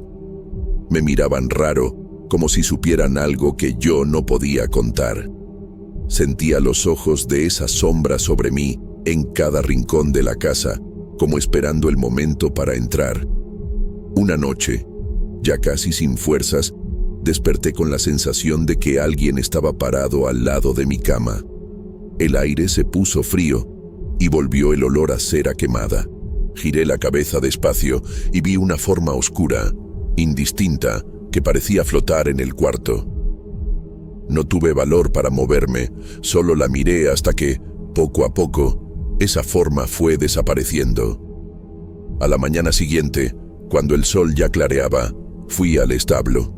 Me miraban raro, como si supieran algo que yo no podía contar. Sentía los ojos de esa sombra sobre mí en cada rincón de la casa, como esperando el momento para entrar. Una noche, ya casi sin fuerzas, desperté con la sensación de que alguien estaba parado al lado de mi cama. El aire se puso frío y volvió el olor a cera quemada. Giré la cabeza despacio y vi una forma oscura, indistinta, que parecía flotar en el cuarto. No tuve valor para moverme, solo la miré hasta que, poco a poco, esa forma fue desapareciendo. A la mañana siguiente, cuando el sol ya clareaba, fui al establo.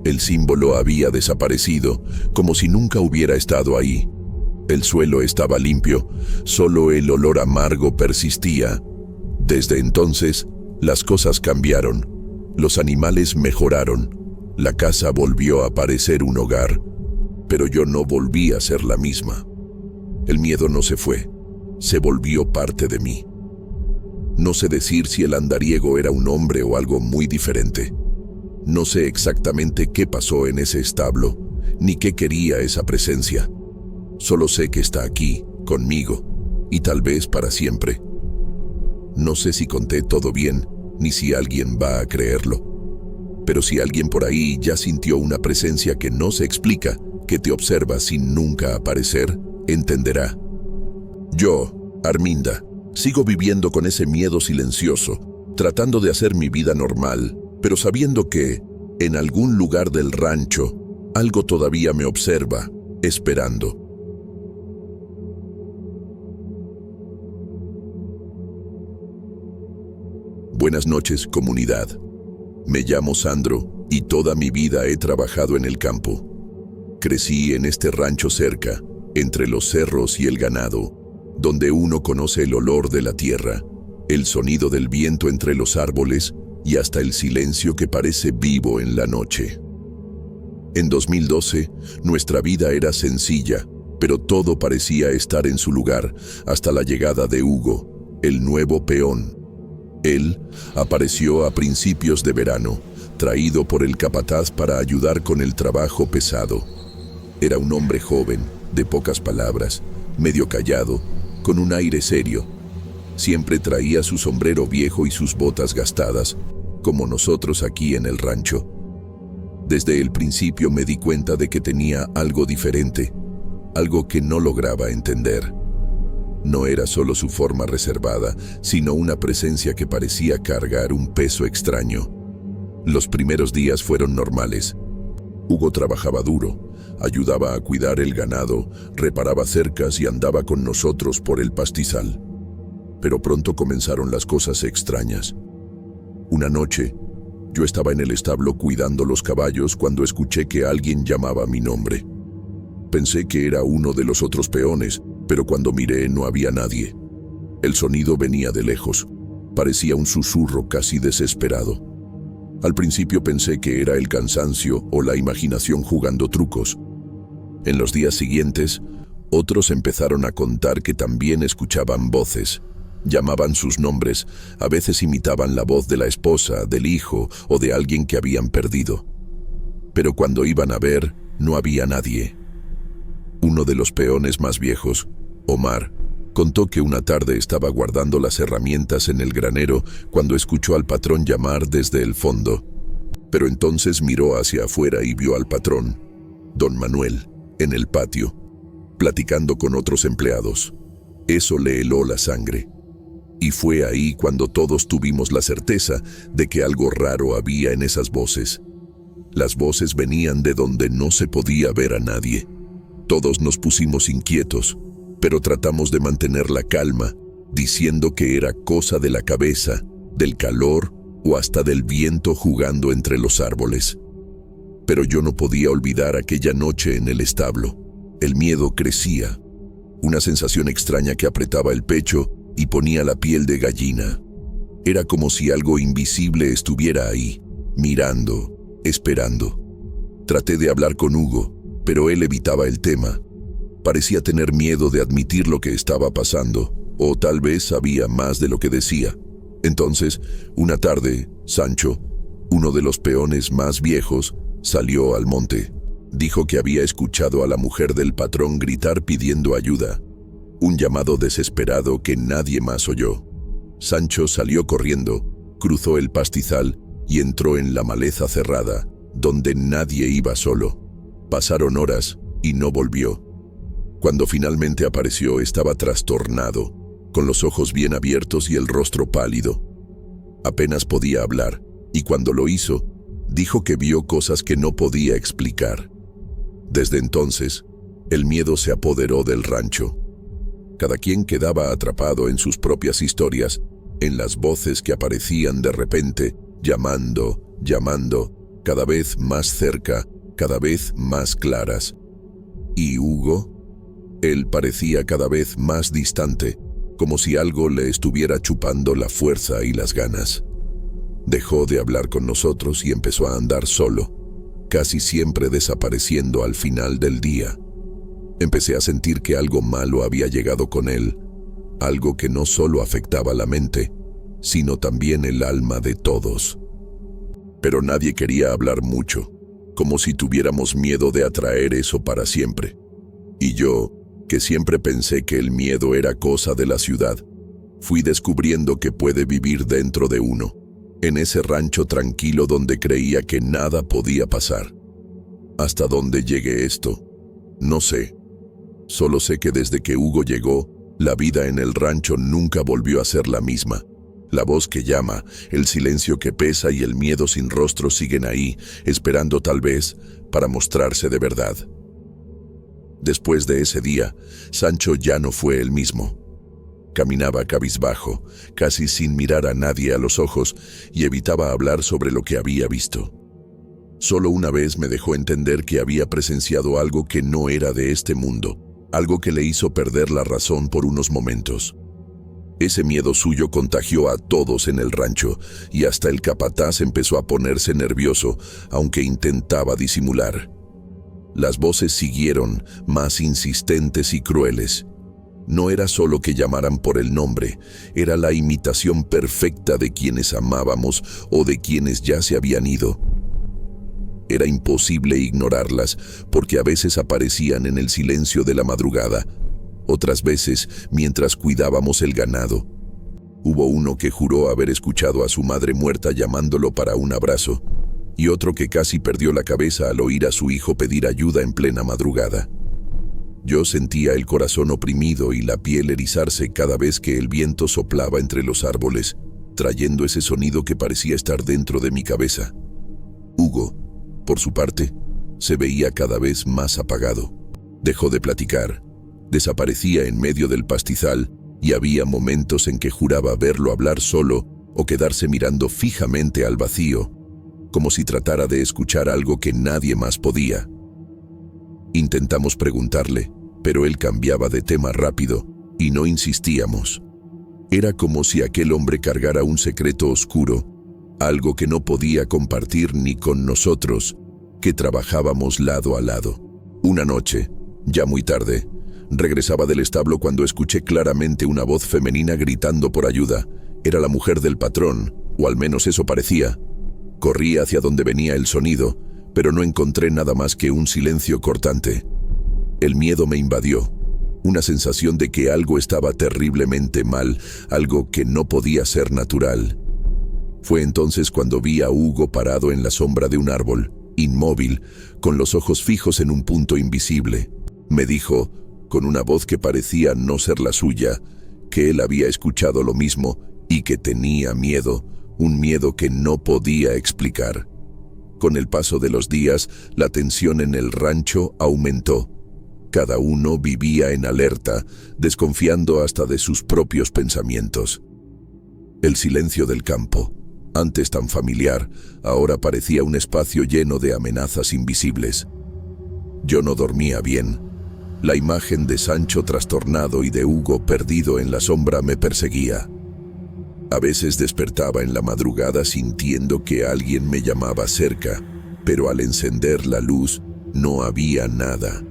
El símbolo había desaparecido, como si nunca hubiera estado ahí. El suelo estaba limpio, solo el olor amargo persistía. Desde entonces, las cosas cambiaron. Los animales mejoraron. La casa volvió a parecer un hogar, pero yo no volví a ser la misma. El miedo no se fue, se volvió parte de mí. No sé decir si el andariego era un hombre o algo muy diferente. No sé exactamente qué pasó en ese establo, ni qué quería esa presencia. Solo sé que está aquí, conmigo, y tal vez para siempre. No sé si conté todo bien, ni si alguien va a creerlo. Pero si alguien por ahí ya sintió una presencia que no se explica, que te observa sin nunca aparecer, entenderá. Yo, Arminda, sigo viviendo con ese miedo silencioso, tratando de hacer mi vida normal, pero sabiendo que, en algún lugar del rancho, algo todavía me observa, esperando. Buenas noches, comunidad. Me llamo Sandro y toda mi vida he trabajado en el campo. Crecí en este rancho cerca, entre los cerros y el ganado, donde uno conoce el olor de la tierra, el sonido del viento entre los árboles y hasta el silencio que parece vivo en la noche. En 2012, nuestra vida era sencilla, pero todo parecía estar en su lugar hasta la llegada de Hugo, el nuevo peón. Él apareció a principios de verano, traído por el capataz para ayudar con el trabajo pesado. Era un hombre joven, de pocas palabras, medio callado, con un aire serio. Siempre traía su sombrero viejo y sus botas gastadas, como nosotros aquí en el rancho. Desde el principio me di cuenta de que tenía algo diferente, algo que no lograba entender. No era solo su forma reservada, sino una presencia que parecía cargar un peso extraño. Los primeros días fueron normales. Hugo trabajaba duro, ayudaba a cuidar el ganado, reparaba cercas y andaba con nosotros por el pastizal. Pero pronto comenzaron las cosas extrañas. Una noche, yo estaba en el establo cuidando los caballos cuando escuché que alguien llamaba mi nombre. Pensé que era uno de los otros peones, pero cuando miré no había nadie. El sonido venía de lejos. Parecía un susurro casi desesperado. Al principio pensé que era el cansancio o la imaginación jugando trucos. En los días siguientes, otros empezaron a contar que también escuchaban voces. Llamaban sus nombres, a veces imitaban la voz de la esposa, del hijo o de alguien que habían perdido. Pero cuando iban a ver, no había nadie. Uno de los peones más viejos, Omar, contó que una tarde estaba guardando las herramientas en el granero cuando escuchó al patrón llamar desde el fondo. Pero entonces miró hacia afuera y vio al patrón, don Manuel, en el patio, platicando con otros empleados. Eso le heló la sangre. Y fue ahí cuando todos tuvimos la certeza de que algo raro había en esas voces. Las voces venían de donde no se podía ver a nadie. Todos nos pusimos inquietos, pero tratamos de mantener la calma, diciendo que era cosa de la cabeza, del calor o hasta del viento jugando entre los árboles. Pero yo no podía olvidar aquella noche en el establo. El miedo crecía, una sensación extraña que apretaba el pecho y ponía la piel de gallina. Era como si algo invisible estuviera ahí, mirando, esperando. Traté de hablar con Hugo, pero él evitaba el tema. Parecía tener miedo de admitir lo que estaba pasando, o tal vez sabía más de lo que decía. Entonces, una tarde, Sancho, uno de los peones más viejos, salió al monte. Dijo que había escuchado a la mujer del patrón gritar pidiendo ayuda. Un llamado desesperado que nadie más oyó. Sancho salió corriendo, cruzó el pastizal y entró en la maleza cerrada, donde nadie iba solo. Pasaron horas y no volvió. Cuando finalmente apareció estaba trastornado, con los ojos bien abiertos y el rostro pálido. Apenas podía hablar, y cuando lo hizo, dijo que vio cosas que no podía explicar. Desde entonces, el miedo se apoderó del rancho. Cada quien quedaba atrapado en sus propias historias, en las voces que aparecían de repente, llamando, cada vez más cerca, cada vez más claras. ¿Y Hugo? Él parecía cada vez más distante, como si algo le estuviera chupando la fuerza y las ganas. Dejó de hablar con nosotros y empezó a andar solo, casi siempre desapareciendo al final del día. Empecé a sentir que algo malo había llegado con él, algo que no solo afectaba la mente, sino también el alma de todos. Pero nadie quería hablar mucho, como si tuviéramos miedo de atraer eso para siempre. Y yo, que siempre pensé que el miedo era cosa de la ciudad, fui descubriendo que puede vivir dentro de uno, en ese rancho tranquilo donde creía que nada podía pasar. ¿Hasta dónde llegue esto? No sé. Solo sé que desde que Hugo llegó, la vida en el rancho nunca volvió a ser la misma. La voz que llama, el silencio que pesa y el miedo sin rostro siguen ahí, esperando tal vez para mostrarse de verdad. Después de ese día, Sancho ya no fue el mismo. Caminaba cabizbajo, casi sin mirar a nadie a los ojos, y evitaba hablar sobre lo que había visto. Solo una vez me dejó entender que había presenciado algo que no era de este mundo, algo que le hizo perder la razón por unos momentos. Ese miedo suyo contagió a todos en el rancho, y hasta el capataz empezó a ponerse nervioso, aunque intentaba disimular. Las voces siguieron, más insistentes y crueles. No era solo que llamaran por el nombre, era la imitación perfecta de quienes amábamos o de quienes ya se habían ido. Era imposible ignorarlas, porque a veces aparecían en el silencio de la madrugada, otras veces mientras cuidábamos el ganado. Hubo uno que juró haber escuchado a su madre muerta llamándolo para un abrazo, y otro que casi perdió la cabeza al oír a su hijo pedir ayuda en plena madrugada. Yo sentía el corazón oprimido y la piel erizarse cada vez que el viento soplaba entre los árboles, trayendo ese sonido que parecía estar dentro de mi cabeza. Hugo, por su parte, se veía cada vez más apagado. Dejó de platicar, desaparecía en medio del pastizal y había momentos en que juraba verlo hablar solo o quedarse mirando fijamente al vacío, como si tratara de escuchar algo que nadie más podía. Intentamos preguntarle, pero él cambiaba de tema rápido y no insistíamos. Era como si aquel hombre cargara un secreto oscuro, algo que no podía compartir ni con nosotros, que trabajábamos lado a lado. Una noche, ya muy tarde, regresaba del establo cuando escuché claramente una voz femenina gritando por ayuda. Era la mujer del patrón, o al menos eso parecía. Corrí hacia donde venía el sonido, pero no encontré nada más que un silencio cortante. El miedo me invadió, una sensación de que algo estaba terriblemente mal, algo que no podía ser natural. Fue entonces cuando vi a Hugo parado en la sombra de un árbol, inmóvil, con los ojos fijos en un punto invisible. Me dijo, con una voz que parecía no ser la suya, que él había escuchado lo mismo y que tenía miedo, un miedo que no podía explicar. Con el paso de los días, la tensión en el rancho aumentó. Cada uno vivía en alerta, desconfiando hasta de sus propios pensamientos. El silencio del campo, antes tan familiar, ahora parecía un espacio lleno de amenazas invisibles. Yo no dormía bien. La imagen de Sancho trastornado y de Hugo perdido en la sombra me perseguía. A veces despertaba en la madrugada sintiendo que alguien me llamaba cerca, pero al encender la luz no había nada.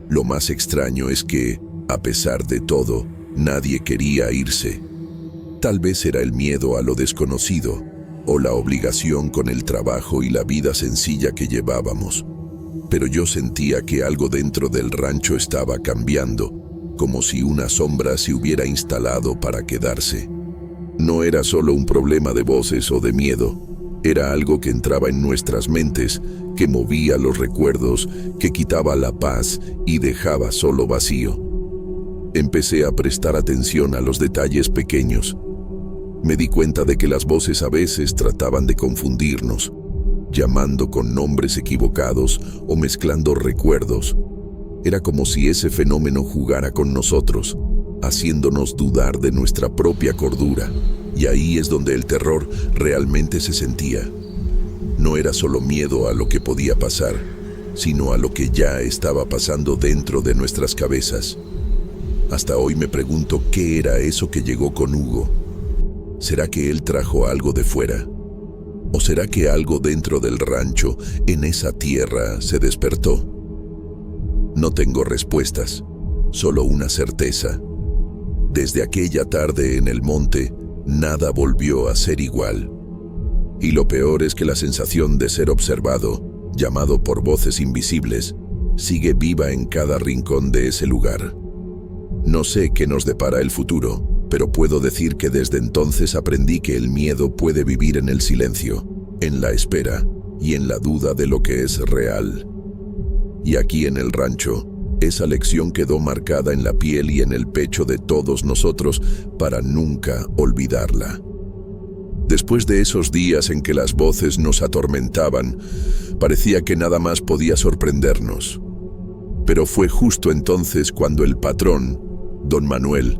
Lo más extraño es que, a pesar de todo, nadie quería irse. Tal vez era el miedo a lo desconocido, o la obligación con el trabajo y la vida sencilla que llevábamos. Pero yo sentía que algo dentro del rancho estaba cambiando, como si una sombra se hubiera instalado para quedarse. No era solo un problema de voces o de miedo, era algo que entraba en nuestras mentes, que movía los recuerdos, que quitaba la paz y dejaba solo vacío. Empecé a prestar atención a los detalles pequeños. Me di cuenta de que las voces a veces trataban de confundirnos, llamando con nombres equivocados o mezclando recuerdos. Era como si ese fenómeno jugara con nosotros, haciéndonos dudar de nuestra propia cordura, y ahí es donde el terror realmente se sentía. No era solo miedo a lo que podía pasar, sino a lo que ya estaba pasando dentro de nuestras cabezas. Hasta hoy me pregunto qué era eso que llegó con Hugo. ¿Será que él trajo algo de fuera? ¿O será que algo dentro del rancho, en esa tierra, se despertó? No tengo respuestas, solo una certeza. Desde aquella tarde en el monte, nada volvió a ser igual. Y lo peor es que la sensación de ser observado, llamado por voces invisibles, sigue viva en cada rincón de ese lugar. No sé qué nos depara el futuro, pero puedo decir que desde entonces aprendí que el miedo puede vivir en el silencio, en la espera y en la duda de lo que es real. Y aquí en el rancho, esa lección quedó marcada en la piel y en el pecho de todos nosotros para nunca olvidarla. Después de esos días en que las voces nos atormentaban, parecía que nada más podía sorprendernos. Pero fue justo entonces cuando el patrón, don Manuel,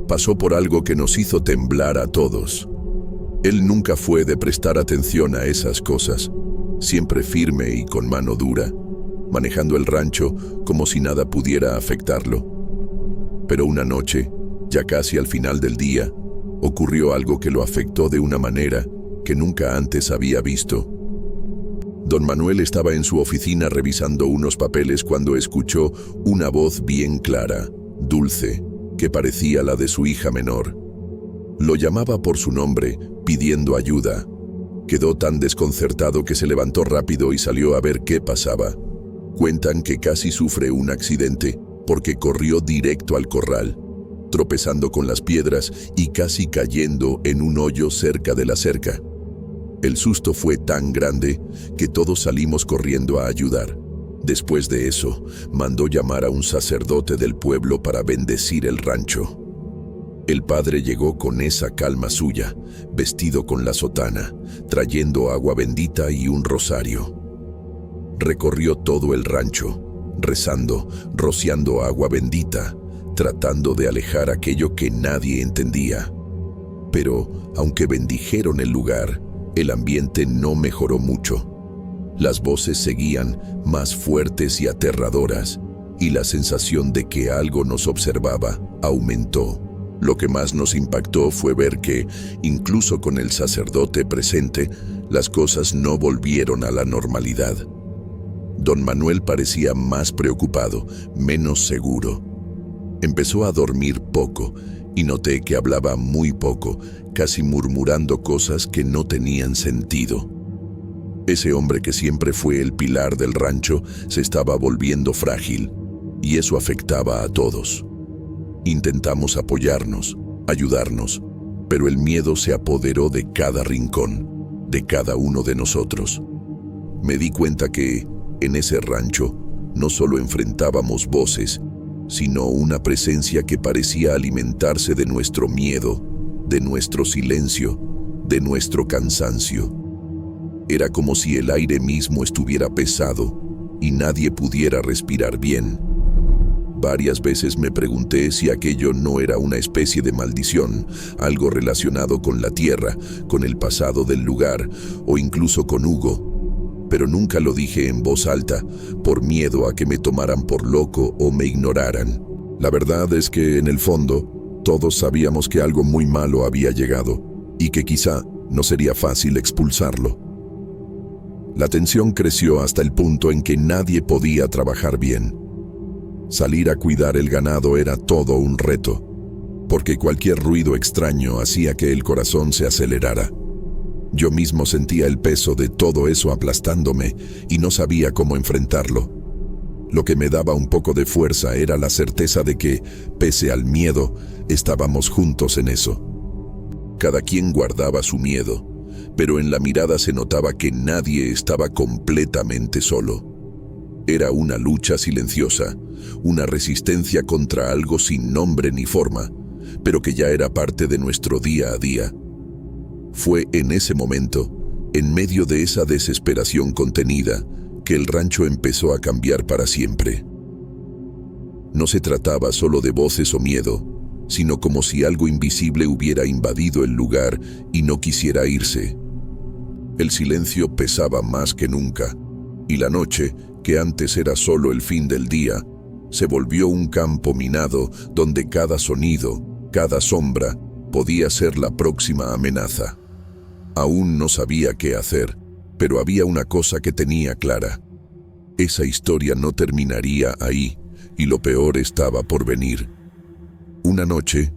pasó por algo que nos hizo temblar a todos. Él nunca fue de prestar atención a esas cosas, siempre firme y con mano dura, manejando el rancho como si nada pudiera afectarlo. Pero una noche, ya casi al final del día, ocurrió algo que lo afectó de una manera que nunca antes había visto. Don Manuel estaba en su oficina revisando unos papeles cuando escuchó una voz bien clara, dulce, que parecía la de su hija menor. Lo llamaba por su nombre, pidiendo ayuda. Quedó tan desconcertado que se levantó rápido y salió a ver qué pasaba. Cuentan que casi sufre un accidente porque corrió directo al corral, tropezando con las piedras y casi cayendo en un hoyo cerca de la cerca. El susto fue tan grande que todos salimos corriendo a ayudar. Después de eso, mandó llamar a un sacerdote del pueblo para bendecir el rancho. El padre llegó con esa calma suya, vestido con la sotana, trayendo agua bendita y un rosario. Recorrió todo el rancho, rezando, rociando agua bendita, tratando de alejar aquello que nadie entendía. Pero, aunque bendijeron el lugar, el ambiente no mejoró mucho. Las voces seguían más fuertes y aterradoras, y la sensación de que algo nos observaba aumentó. Lo que más nos impactó fue ver que, incluso con el sacerdote presente, las cosas no volvieron a la normalidad. Don Manuel parecía más preocupado, menos seguro. Empezó a dormir poco y noté que hablaba muy poco, casi murmurando cosas que no tenían sentido. Ese hombre que siempre fue el pilar del rancho se estaba volviendo frágil, y eso afectaba a todos. Intentamos apoyarnos, ayudarnos, pero el miedo se apoderó de cada rincón, de cada uno de nosotros. Me di cuenta que, en ese rancho, no solo enfrentábamos voces, sino una presencia que parecía alimentarse de nuestro miedo, de nuestro silencio, de nuestro cansancio. Era como si el aire mismo estuviera pesado y nadie pudiera respirar bien. Varias veces me pregunté si aquello no era una especie de maldición, algo relacionado con la tierra, con el pasado del lugar o incluso con Hugo. Pero nunca lo dije en voz alta, por miedo a que me tomaran por loco o me ignoraran. La verdad es que, en el fondo, todos sabíamos que algo muy malo había llegado y que quizá no sería fácil expulsarlo. La tensión creció hasta el punto en que nadie podía trabajar bien. Salir a cuidar el ganado era todo un reto, porque cualquier ruido extraño hacía que el corazón se acelerara. Yo mismo sentía el peso de todo eso aplastándome y no sabía cómo enfrentarlo. Lo que me daba un poco de fuerza era la certeza de que, pese al miedo, estábamos juntos en eso. Cada quien guardaba su miedo, pero en la mirada se notaba que nadie estaba completamente solo. Era una lucha silenciosa, una resistencia contra algo sin nombre ni forma, pero que ya era parte de nuestro día a día. Fue en ese momento, en medio de esa desesperación contenida, que el rancho empezó a cambiar para siempre. No se trataba solo de voces o miedo, sino como si algo invisible hubiera invadido el lugar y no quisiera irse. El silencio pesaba más que nunca, y la noche, que antes era solo el fin del día, se volvió un campo minado donde cada sonido, cada sombra, podía ser la próxima amenaza. Aún no sabía qué hacer, pero había una cosa que tenía clara. Esa historia no terminaría ahí, y lo peor estaba por venir. Una noche,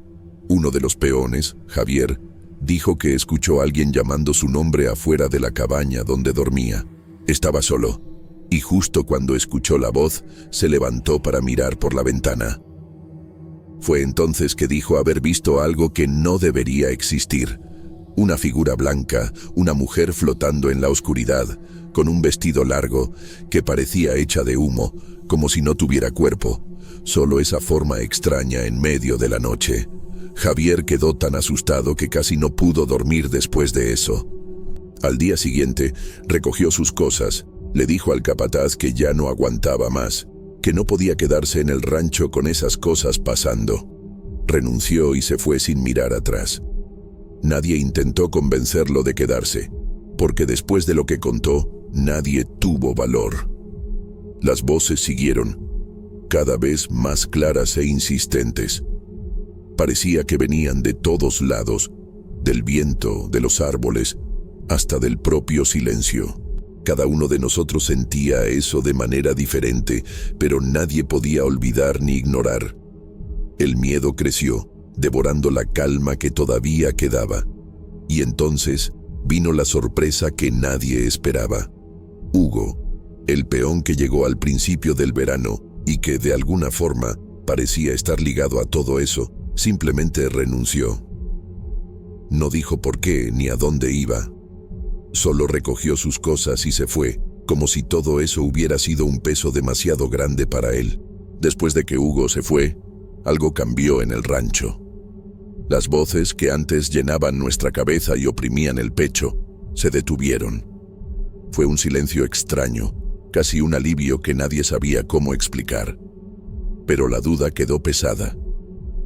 uno de los peones, Javier, dijo que escuchó a alguien llamando su nombre afuera de la cabaña donde dormía. Estaba solo. y justo cuando escuchó la voz, se levantó para mirar por la ventana. Fue entonces que dijo haber visto algo que no debería existir. Una figura blanca, una mujer flotando en la oscuridad, con un vestido largo que parecía hecha de humo, como si no tuviera cuerpo, solo esa forma extraña en medio de la noche. Javier quedó tan asustado que casi no pudo dormir después de eso. Al día siguiente, recogió sus cosas, le dijo al capataz que ya no aguantaba más, que no podía quedarse en el rancho con esas cosas pasando. Renunció y se fue sin mirar atrás. Nadie intentó convencerlo de quedarse, porque después de lo que contó, nadie tuvo valor. Las voces siguieron, cada vez más claras e insistentes. Parecía que venían de todos lados, del viento, de los árboles, hasta del propio silencio. Cada uno de nosotros sentía eso de manera diferente, pero nadie podía olvidar ni ignorar. El miedo creció, devorando la calma que todavía quedaba. Y entonces vino la sorpresa que nadie esperaba. Hugo, el peón que llegó al principio del verano y que de alguna forma parecía estar ligado a todo eso, simplemente renunció. No dijo por qué ni a dónde iba. Solo recogió sus cosas y se fue, como si todo eso hubiera sido un peso demasiado grande para él. Después de que Hugo se fue, algo cambió en el rancho. Las voces que antes llenaban nuestra cabeza y oprimían el pecho, se detuvieron. Fue un silencio extraño, casi un alivio que nadie sabía cómo explicar. Pero la duda quedó pesada.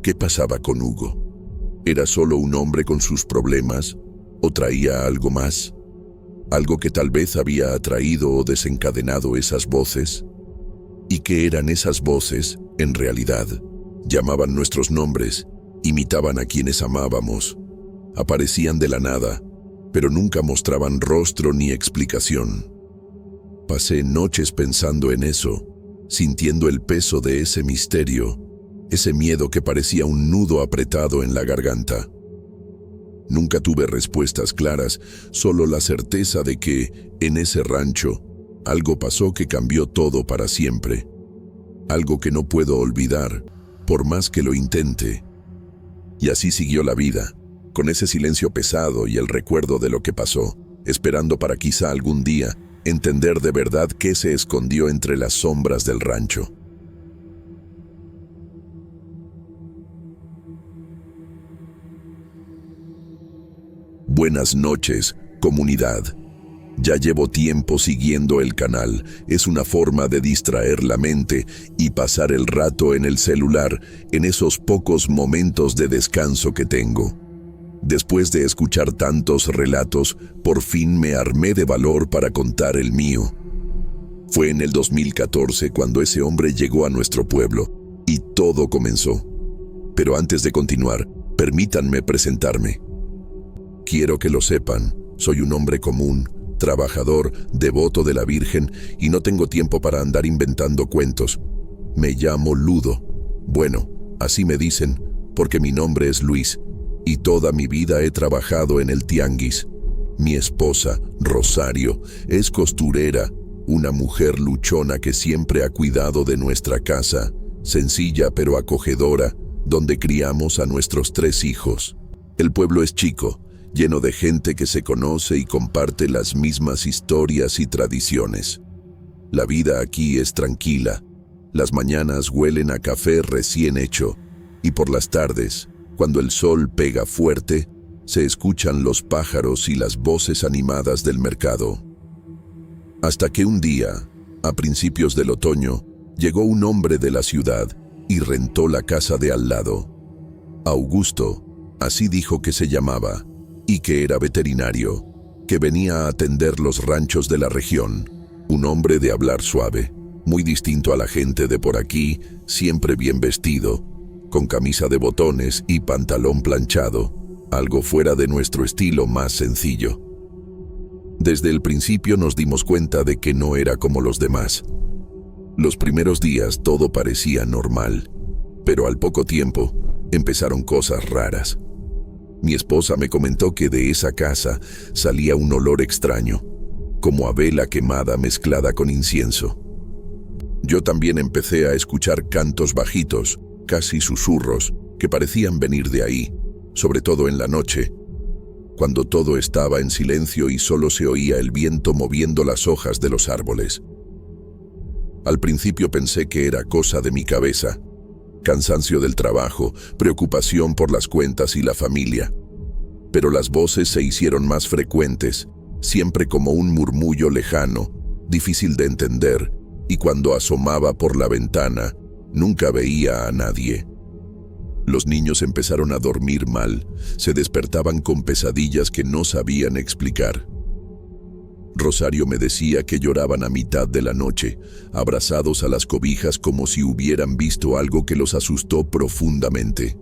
¿Qué pasaba con Hugo? ¿Era solo un hombre con sus problemas? ¿O traía algo más? ¿Algo que tal vez había atraído o desencadenado esas voces? ¿Y qué eran esas voces, en realidad? Llamaban nuestros nombres, imitaban a quienes amábamos. Aparecían de la nada, pero nunca mostraban rostro ni explicación. Pasé noches pensando en eso, sintiendo el peso de ese misterio, ese miedo que parecía un nudo apretado en la garganta. Nunca tuve respuestas claras, solo la certeza de que, en ese rancho, algo pasó que cambió todo para siempre. Algo que no puedo olvidar, por más que lo intente. Y así siguió la vida, con ese silencio pesado y el recuerdo de lo que pasó, esperando para quizá algún día entender de verdad qué se escondió entre las sombras del rancho. Buenas noches, comunidad. Ya llevo tiempo siguiendo el canal. Es una forma de distraer la mente y pasar el rato en el celular, en esos pocos momentos de descanso que tengo. Después de escuchar tantos relatos, por fin me armé de valor para contar el mío. Fue en el 2014 cuando ese hombre llegó a nuestro pueblo y todo comenzó. Pero antes de continuar, permítanme presentarme. Quiero que lo sepan, soy un hombre común, trabajador, devoto de la Virgen y no tengo tiempo para andar inventando cuentos. Me llamo Ludo. Bueno, así me dicen, porque mi nombre es Luis y toda mi vida he trabajado en el tianguis. Mi esposa, Rosario, es costurera, una mujer luchona que siempre ha cuidado de nuestra casa, sencilla pero acogedora, donde criamos a nuestros 3 hijos. El pueblo es chico, lleno de gente que se conoce y comparte las mismas historias y tradiciones. La vida aquí es tranquila. Las mañanas huelen a café recién hecho y por las tardes, cuando el sol pega fuerte, se escuchan los pájaros y las voces animadas del mercado. Hasta que un día, a principios del otoño, llegó un hombre de la ciudad y rentó la casa de al lado. Augusto, así dijo que se llamaba, y que era veterinario, que venía a atender los ranchos de la región. Un hombre de hablar suave, muy distinto a la gente de por aquí, siempre bien vestido, con camisa de botones y pantalón planchado, algo fuera de nuestro estilo más sencillo. Desde el principio nos dimos cuenta de que no era como los demás. Los primeros días todo parecía normal, pero al poco tiempo empezaron cosas raras. Mi esposa me comentó que de esa casa salía un olor extraño. como a vela quemada mezclada con incienso. Yo también empecé a escuchar cantos bajitos, casi susurros, que parecían venir de ahí, sobre todo en la noche, cuando todo estaba en silencio y solo se oía el viento moviendo las hojas de los árboles. Al principio pensé que era cosa de mi cabeza, cansancio del trabajo, preocupación por las cuentas y la familia. Pero las voces se hicieron más frecuentes, siempre como un murmullo lejano, difícil de entender, y cuando asomaba por la ventana, nunca veía a nadie. Los niños empezaron a dormir mal, se despertaban con pesadillas que no sabían explicar. Rosario me decía que lloraban a mitad de la noche, abrazados a las cobijas como si hubieran visto algo que los asustó profundamente.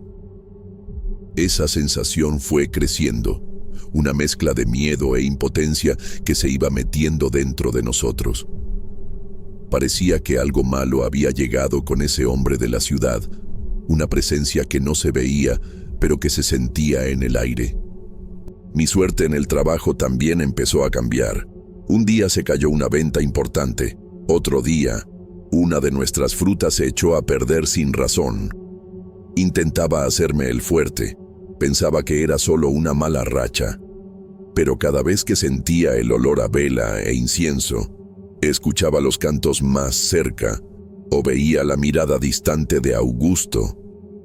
Esa sensación fue creciendo, una mezcla de miedo e impotencia que se iba metiendo dentro de nosotros. Parecía que algo malo había llegado con ese hombre de la ciudad, una presencia que no se veía, pero que se sentía en el aire. Mi suerte en el trabajo también empezó a cambiar. Un día se cayó una venta importante, otro día, una de nuestras frutas se echó a perder sin razón. Intentaba hacerme el fuerte, pensaba que era solo una mala racha, pero cada vez que sentía el olor a vela e incienso, escuchaba los cantos más cerca o veía la mirada distante de Augusto,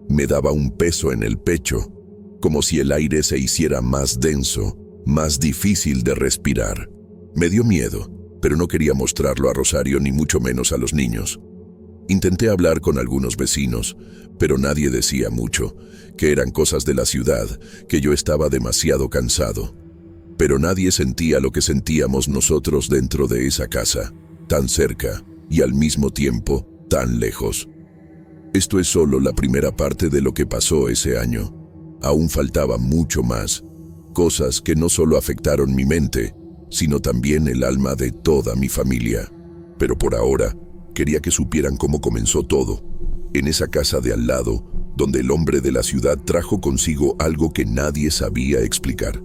me daba un peso en el pecho, como si el aire se hiciera más denso, más difícil de respirar. Me dio miedo, pero no quería mostrarlo a Rosario ni mucho menos a los niños. Intenté hablar con algunos vecinos, pero nadie decía mucho, que eran cosas de la ciudad, que yo estaba demasiado cansado. Pero nadie sentía lo que sentíamos nosotros dentro de esa casa, tan cerca y al mismo tiempo tan lejos. Esto es solo la primera parte de lo que pasó ese año. Aún faltaba mucho más, cosas que no solo afectaron mi mente, sino también el alma de toda mi familia. Pero por ahora, quería que supieran cómo comenzó todo, en esa casa de al lado, donde el hombre de la ciudad trajo consigo algo que nadie sabía explicar.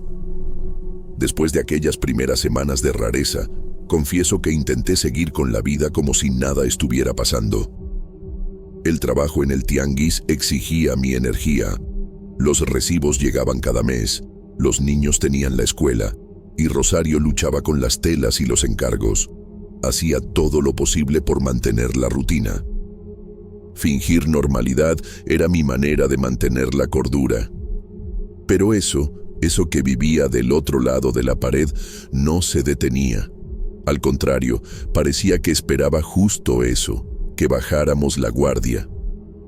Después de aquellas primeras semanas de rareza, confieso que intenté seguir con la vida como si nada estuviera pasando. El trabajo en el tianguis exigía mi energía. Los recibos llegaban cada mes, los niños tenían la escuela, y Rosario luchaba con las telas y los encargos. Hacía todo lo posible por mantener la rutina. Fingir normalidad era mi manera de mantener la cordura. Pero eso que vivía del otro lado de la pared, no se detenía. Al contrario, parecía que esperaba justo eso, que bajáramos la guardia.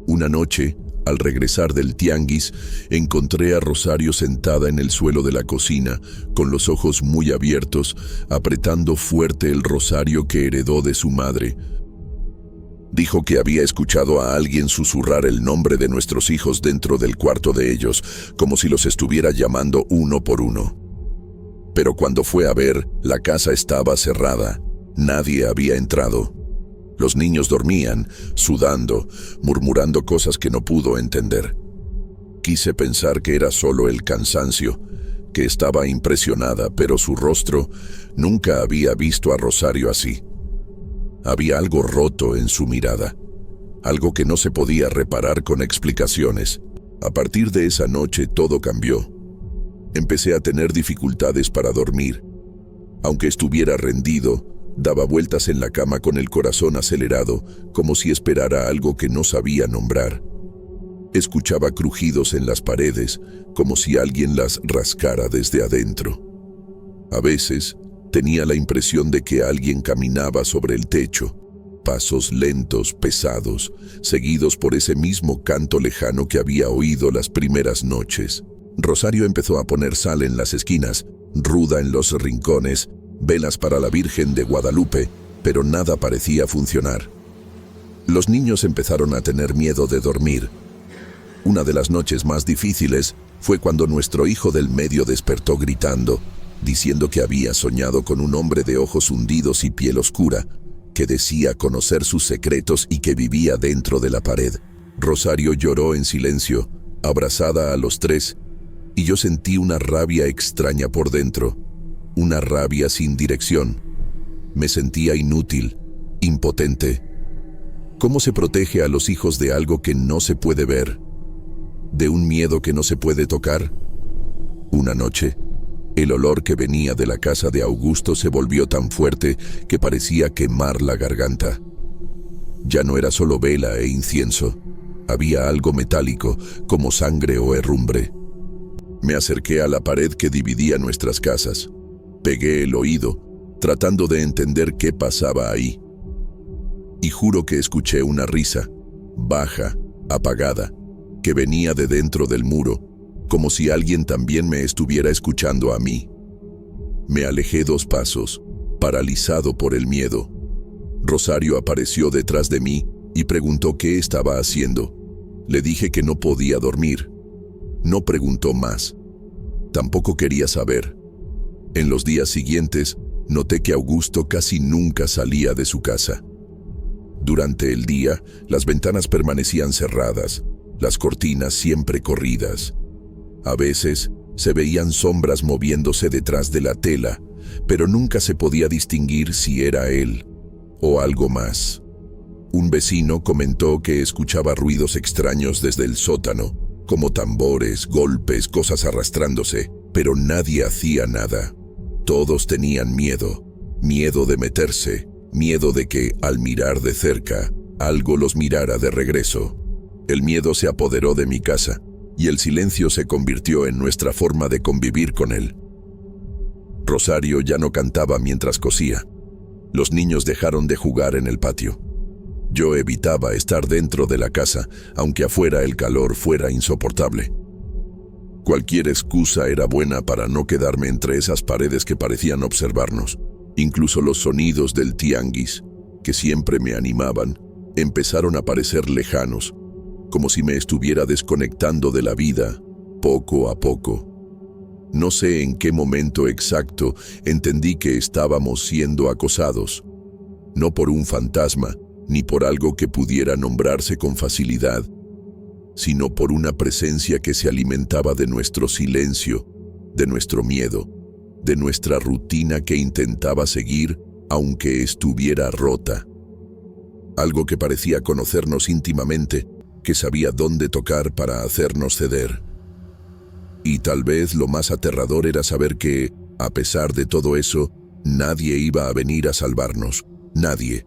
Una noche, al regresar del tianguis, encontré a Rosario sentada en el suelo de la cocina, con los ojos muy abiertos, apretando fuerte el rosario que heredó de su madre. Dijo que había escuchado a alguien susurrar el nombre de nuestros hijos dentro del cuarto de ellos, como si los estuviera llamando uno por uno. Pero cuando fue a ver, la casa estaba cerrada. Nadie había entrado. Los niños dormían, sudando, murmurando cosas que no pudo entender. Quise pensar que era solo el cansancio, que estaba impresionada, pero su rostro nunca había visto a Rosario así. Había algo roto en su mirada, algo que no se podía reparar con explicaciones. A partir de esa noche todo cambió. Empecé a tener dificultades para dormir. Aunque estuviera rendido, daba vueltas en la cama con el corazón acelerado, como si esperara algo que no sabía nombrar. Escuchaba crujidos en las paredes, como si alguien las rascara desde adentro. A veces, tenía la impresión de que alguien caminaba sobre el techo, pasos lentos, pesados, seguidos por ese mismo canto lejano que había oído las primeras noches. Rosario empezó a poner sal en las esquinas, ruda en los rincones, velas para la Virgen de Guadalupe, pero nada parecía funcionar. Los niños empezaron a tener miedo de dormir. Una de las noches más difíciles fue cuando nuestro hijo del medio despertó gritando, diciendo que había soñado con un hombre de ojos hundidos y piel oscura, que decía conocer sus secretos y que vivía dentro de la pared. Rosario lloró en silencio, abrazada a los tres, y yo sentí una rabia extraña por dentro, una rabia sin dirección, Me sentía inútil, impotente. ¿Cómo se protege a los hijos de algo que no se puede ver? ¿De un miedo que no se puede tocar? Una noche, el olor que venía de la casa de Augusto se volvió tan fuerte que parecía quemar la garganta. Ya no era solo vela e incienso. Había algo metálico, como sangre o herrumbre. Me acerqué a la pared que dividía nuestras casas. Pegué el oído, tratando de entender qué pasaba ahí. Y juro que escuché una risa, baja, apagada, que venía de dentro del muro, como si alguien también me estuviera escuchando a mí. Me alejé 2 pasos, paralizado por el miedo. Rosario apareció detrás de mí y preguntó qué estaba haciendo. Le dije que no podía dormir. No preguntó más. Tampoco quería saber. En los días siguientes, noté que Augusto casi nunca salía de su casa. Durante el día, las ventanas permanecían cerradas, las cortinas siempre corridas. A veces, se veían sombras moviéndose detrás de la tela, pero nunca se podía distinguir si era él o algo más. Un vecino comentó que escuchaba ruidos extraños desde el sótano, como tambores, golpes, cosas arrastrándose, pero nadie hacía nada. Todos tenían miedo, miedo de meterse, miedo de que, al mirar de cerca, algo los mirara de regreso. El miedo se apoderó de mi casa, y el silencio se convirtió en nuestra forma de convivir con él. Rosario ya no cantaba mientras cosía. Los niños dejaron de jugar en el patio. Yo evitaba estar dentro de la casa, aunque afuera el calor fuera insoportable. Cualquier excusa era buena para no quedarme entre esas paredes que parecían observarnos. Incluso los sonidos del tianguis, que siempre me animaban, empezaron a parecer lejanos, como si me estuviera desconectando de la vida, poco a poco. No sé en qué momento exacto entendí que estábamos siendo acosados, no por un fantasma, ni por algo que pudiera nombrarse con facilidad, sino por una presencia que se alimentaba de nuestro silencio, de nuestro miedo, de nuestra rutina que intentaba seguir aunque estuviera rota. Algo que parecía conocernos íntimamente, que sabía dónde tocar para hacernos ceder. Y tal vez lo más aterrador era saber que, a pesar de todo eso, nadie iba a venir a salvarnos, nadie.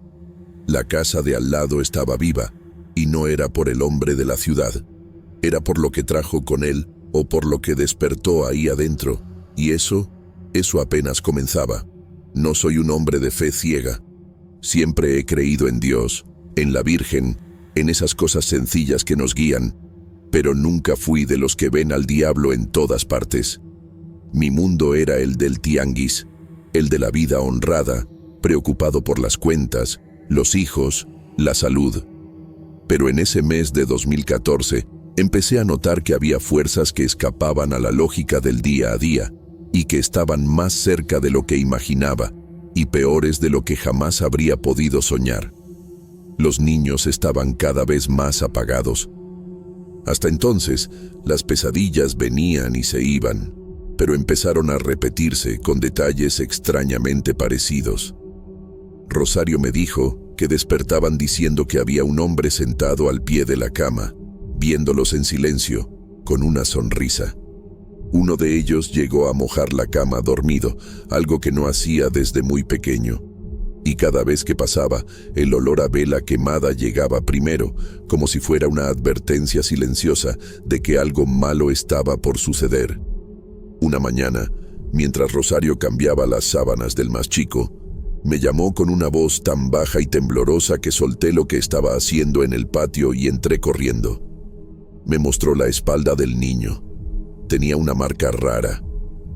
La casa de al lado estaba viva, y no era por el hombre de la ciudad. Era por lo que trajo con él, o por lo que despertó ahí adentro, y eso apenas comenzaba. No soy un hombre de fe ciega. Siempre he creído en Dios, en la Virgen, en esas cosas sencillas que nos guían, pero nunca fui de los que ven al diablo en todas partes. Mi mundo era el del tianguis, el de la vida honrada, preocupado por las cuentas, los hijos, la salud. Pero en ese mes de 2014, empecé a notar que había fuerzas que escapaban a la lógica del día a día, y que estaban más cerca de lo que imaginaba, y peores de lo que jamás habría podido soñar. Los niños estaban cada vez más apagados. Hasta entonces, las pesadillas venían y se iban, pero empezaron a repetirse con detalles extrañamente parecidos. Rosario me dijo que despertaban diciendo que había un hombre sentado al pie de la cama, viéndolos en silencio, con una sonrisa. Uno de ellos llegó a mojar la cama dormido, algo que no hacía desde muy pequeño. Y cada vez que pasaba, el olor a vela quemada llegaba primero, como si fuera una advertencia silenciosa de que algo malo estaba por suceder. Una mañana, mientras Rosario cambiaba las sábanas del más chico, me llamó con una voz tan baja y temblorosa que solté lo que estaba haciendo en el patio y entré corriendo. Me mostró la espalda del niño. Tenía una marca rara,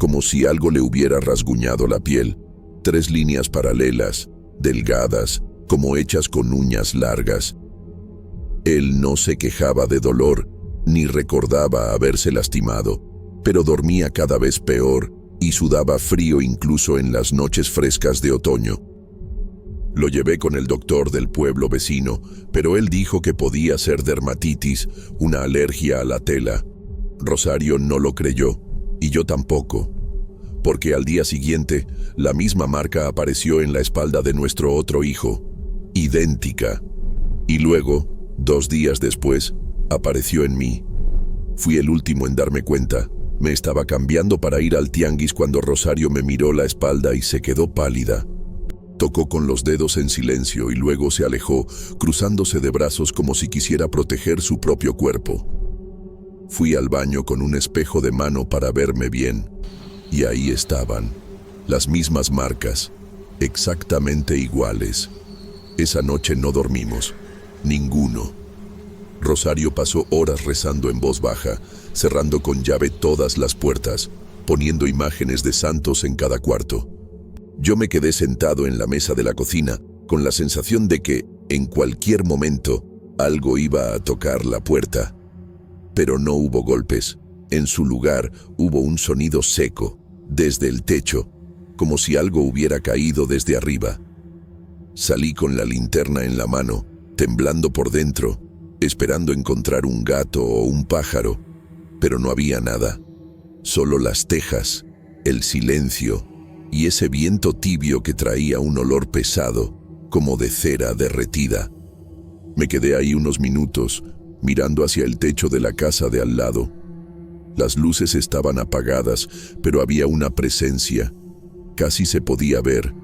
como si algo le hubiera rasguñado la piel, 3 líneas paralelas, delgadas, como hechas con uñas largas. Él no se quejaba de dolor, ni recordaba haberse lastimado, pero dormía cada vez peor y sudaba frío incluso en las noches frescas de otoño. Lo llevé con el doctor del pueblo vecino, pero él dijo que podía ser dermatitis, una alergia a la tela. Rosario no lo creyó, y yo tampoco. porque al día siguiente la misma marca apareció en la espalda de nuestro otro hijo, idéntica. Y luego, 2 días después, apareció en mí. Fui el último en darme cuenta. Me estaba cambiando para ir al tianguis cuando Rosario me miró la espalda y se quedó pálida. Tocó con los dedos en silencio y luego se alejó, cruzándose de brazos como si quisiera proteger su propio cuerpo. Fui al baño con un espejo de mano para verme bien, y ahí estaban, las mismas marcas, exactamente iguales. Esa noche no dormimos, ninguno. Rosario pasó horas rezando en voz baja, cerrando con llave todas las puertas, poniendo imágenes de santos en cada cuarto. Yo me quedé sentado en la mesa de la cocina, con la sensación de que, en cualquier momento, algo iba a tocar la puerta. Pero no hubo golpes. En su lugar hubo un sonido seco, desde el techo, como si algo hubiera caído desde arriba. Salí con la linterna en la mano, temblando por dentro, esperando encontrar un gato o un pájaro, pero no había nada. Solo las tejas, el silencio y ese viento tibio que traía un olor pesado, como de cera derretida. Me quedé ahí unos minutos, mirando hacia el techo de la casa de al lado. Las luces estaban apagadas, pero había una presencia. Casi se podía ver,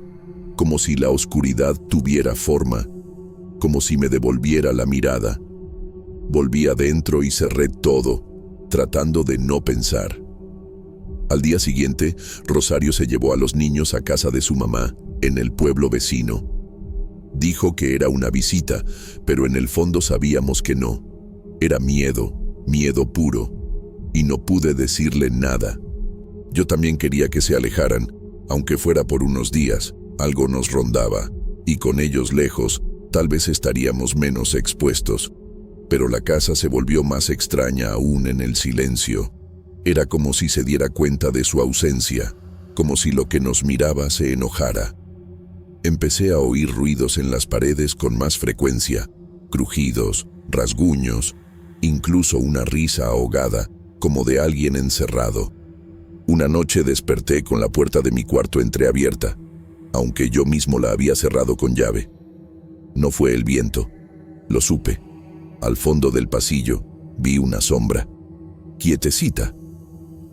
como si la oscuridad tuviera forma, como si me devolviera la mirada. Volví adentro y cerré todo, tratando de no pensar. Al día siguiente, Rosario se llevó a los niños a casa de su mamá, en el pueblo vecino. Dijo que era una visita, pero en el fondo sabíamos que no. Era miedo, miedo puro, y no pude decirle nada. Yo también quería que se alejaran, aunque fuera por unos días. Algo nos rondaba, y con ellos lejos, tal vez estaríamos menos expuestos. Pero la casa se volvió más extraña aún en el silencio. Era como si se diera cuenta de su ausencia, como si lo que nos miraba se enojara. Empecé a oír ruidos en las paredes con más frecuencia, crujidos, rasguños, incluso una risa ahogada, como de alguien encerrado. Una noche desperté con la puerta de mi cuarto entreabierta, aunque yo mismo la había cerrado con llave. No fue el viento, lo supe. Al fondo del pasillo vi una sombra, quietecita.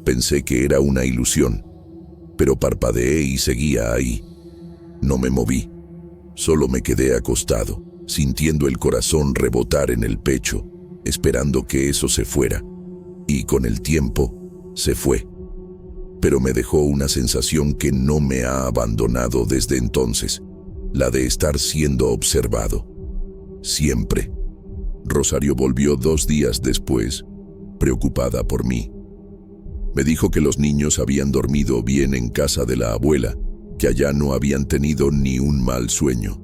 Pensé que era una ilusión, pero parpadeé y seguía ahí. No me moví, solo me quedé acostado, sintiendo el corazón rebotar en el pecho, esperando que eso se fuera. Y con el tiempo, se fue. Pero me dejó una sensación que no me ha abandonado desde entonces, la de estar siendo observado. Siempre. Rosario volvió 2 días después, preocupada por mí. Me dijo que los niños habían dormido bien en casa de la abuela, que allá no habían tenido ni un mal sueño.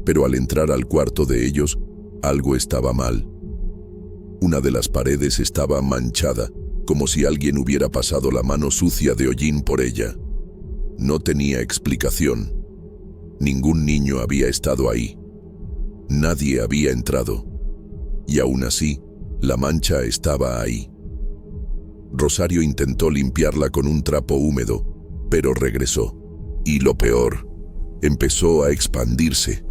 Pero al entrar al cuarto de ellos, algo estaba mal. Una de las paredes estaba manchada, como si alguien hubiera pasado la mano sucia de hollín por ella. No tenía explicación. Ningún niño había estado ahí. Nadie había entrado. Y aún así, la mancha estaba ahí. Rosario intentó limpiarla con un trapo húmedo, pero regresó. Y lo peor, empezó a expandirse.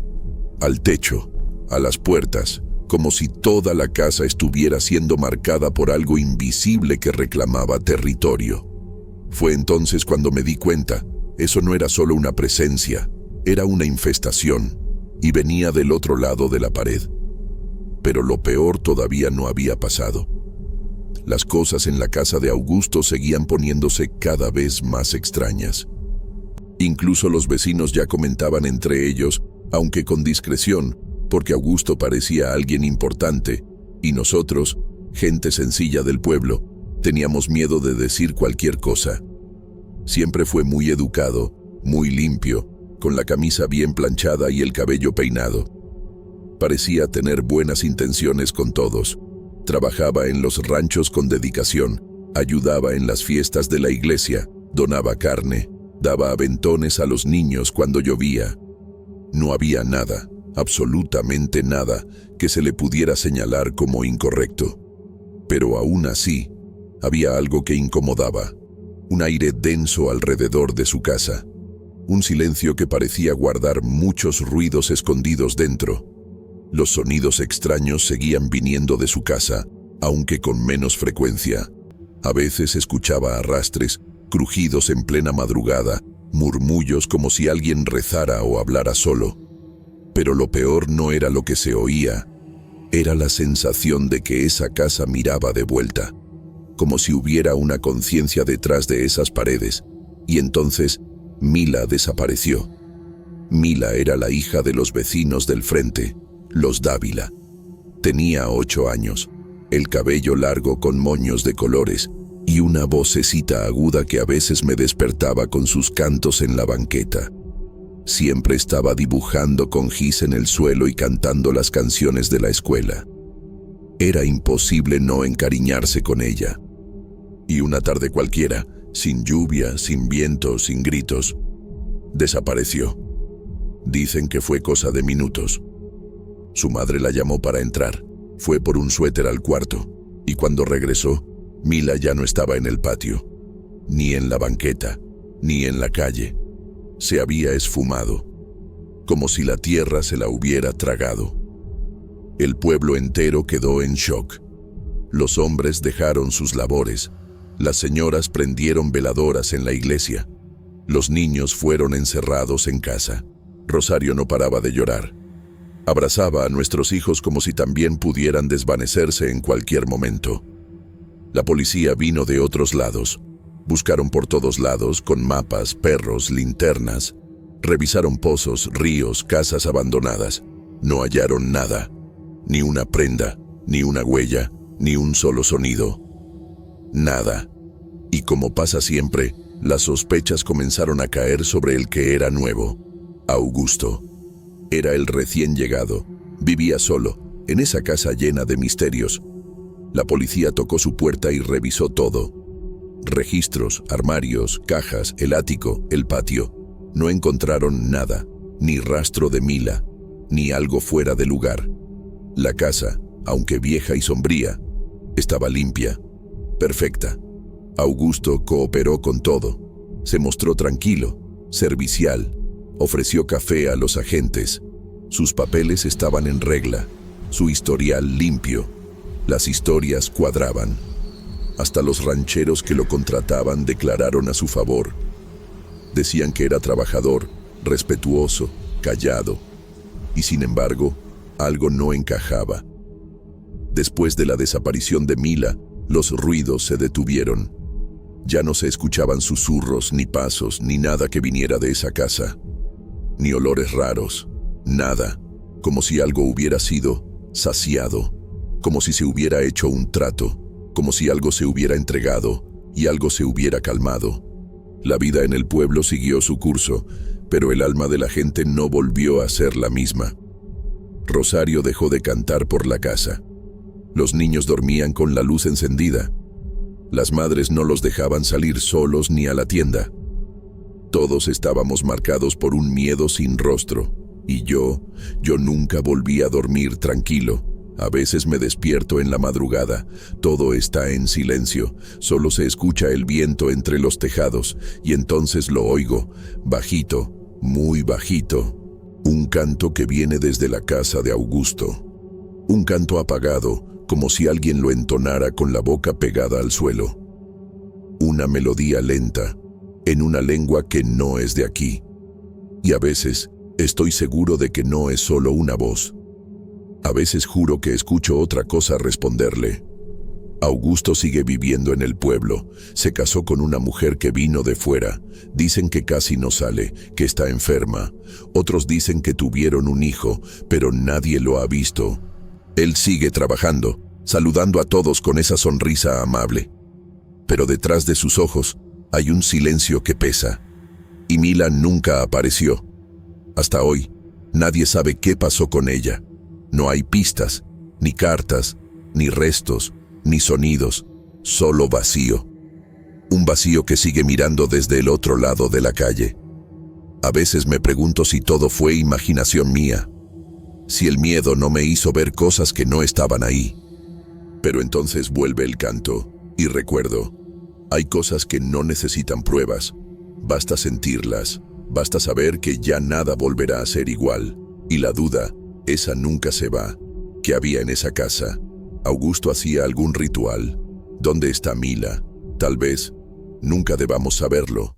Al techo, a las puertas, como si toda la casa estuviera siendo marcada por algo invisible que reclamaba territorio. Fue entonces cuando me di cuenta, eso no era solo una presencia, era una infestación, y venía del otro lado de la pared. Pero lo peor todavía no había pasado. Las cosas en la casa de Augusto seguían poniéndose cada vez más extrañas. Incluso los vecinos ya comentaban entre ellos, aunque con discreción, porque Augusto parecía alguien importante, y nosotros, gente sencilla del pueblo, teníamos miedo de decir cualquier cosa. Siempre fue muy educado, muy limpio, con la camisa bien planchada y el cabello peinado. Parecía tener buenas intenciones con todos. Trabajaba en los ranchos con dedicación, ayudaba en las fiestas de la iglesia, donaba carne, daba aventones a los niños cuando llovía. No había nada, absolutamente nada, que se le pudiera señalar como incorrecto. Pero aún así, había algo que incomodaba. un aire denso alrededor de su casa, un silencio que parecía guardar muchos ruidos escondidos dentro. Los sonidos extraños seguían viniendo de su casa, aunque con menos frecuencia. A veces escuchaba arrastres, crujidos en plena madrugada, murmullos como si alguien rezara o hablara solo. Pero lo peor no era lo que se oía, era la sensación de que esa casa miraba de vuelta, como si hubiera una conciencia detrás de esas paredes. Y entonces Mila desapareció. Mila era la hija de los vecinos del frente, los Dávila. Tenía 8 años, el cabello largo con moños de colores y una vocecita aguda que a veces me despertaba con sus cantos en la banqueta. Siempre estaba dibujando con gis en el suelo y cantando las canciones de la escuela. Era imposible no encariñarse con ella. Y una tarde cualquiera, sin lluvia, sin viento, sin gritos, desapareció. Dicen que fue cosa de minutos. Su madre la llamó para entrar. Fue por un suéter al cuarto, y cuando regresó, Mila ya no estaba en el patio, ni en la banqueta, ni en la calle. Se había esfumado, como si la tierra se la hubiera tragado. El pueblo entero quedó en shock. Los hombres dejaron sus labores. Las señoras prendieron veladoras en la iglesia. Los niños fueron encerrados en casa. Rosario no paraba de llorar. Abrazaba a nuestros hijos como si también pudieran desvanecerse en cualquier momento. La policía vino de otros lados. Buscaron por todos lados con mapas, perros, linternas. Revisaron pozos, ríos, casas abandonadas. No hallaron nada. Ni una prenda, ni una huella, ni un solo sonido. Nada. Y como pasa siempre, las sospechas comenzaron a caer sobre el que era nuevo, Augusto. Era el recién llegado. Vivía solo, en esa casa llena de misterios. La policía tocó su puerta y revisó todo. Registros, armarios, cajas, el ático, el patio. No encontraron nada, ni rastro de Mila, ni algo fuera de lugar. La casa, aunque vieja y sombría, estaba limpia, perfecta. Augusto cooperó con todo. Se mostró tranquilo, servicial. Ofreció café a los agentes. Sus papeles estaban en regla, su historial limpio. Las historias cuadraban. Hasta los rancheros que lo contrataban declararon a su favor. Decían que era trabajador, respetuoso, callado. Y sin embargo, algo no encajaba. Después de la desaparición de Mila, los ruidos se detuvieron. Ya no se escuchaban susurros, ni pasos, ni nada que viniera de esa casa. Ni olores raros, nada, como si algo hubiera sido saciado, como si se hubiera hecho un trato, como si algo se hubiera entregado y algo se hubiera calmado. La vida en el pueblo siguió su curso, pero el alma de la gente no volvió a ser la misma. Rosario dejó de cantar por la casa. Los niños dormían con la luz encendida. Las madres no los dejaban salir solos ni a la tienda. Todos estábamos marcados por un miedo sin rostro, y yo nunca volví a dormir tranquilo. A veces me despierto en la madrugada, todo está en silencio, solo se escucha el viento entre los tejados, y entonces lo oigo, bajito, muy bajito, un canto que viene desde la casa de Augusto. Un canto apagado, como si alguien lo entonara con la boca pegada al suelo. Una melodía lenta, en una lengua que no es de aquí. Y a veces estoy seguro de que no es solo una voz. A veces juro que escucho otra cosa responderle. Augusto sigue viviendo en el pueblo. Se casó con una mujer que vino de fuera. Dicen que casi no sale, que está enferma. Otros dicen que tuvieron un hijo, pero nadie lo ha visto. Él sigue trabajando, saludando a todos con esa sonrisa amable. Pero detrás de sus ojos hay un silencio que pesa. Y Mila nunca apareció. Hasta hoy, nadie sabe qué pasó con ella. No hay pistas, ni cartas, ni restos, ni sonidos, solo vacío. Un vacío que sigue mirando desde el otro lado de la calle. A veces me pregunto si todo fue imaginación mía, si el miedo no me hizo ver cosas que no estaban ahí. Pero entonces vuelve el canto, y recuerdo, Hay cosas que no necesitan pruebas, basta sentirlas, basta saber que ya nada volverá a ser igual. Y la duda, esa nunca se va. ¿Qué había en esa casa? ¿Augusto hacía algún ritual? ¿Dónde está Mila? Tal vez, nunca debamos saberlo.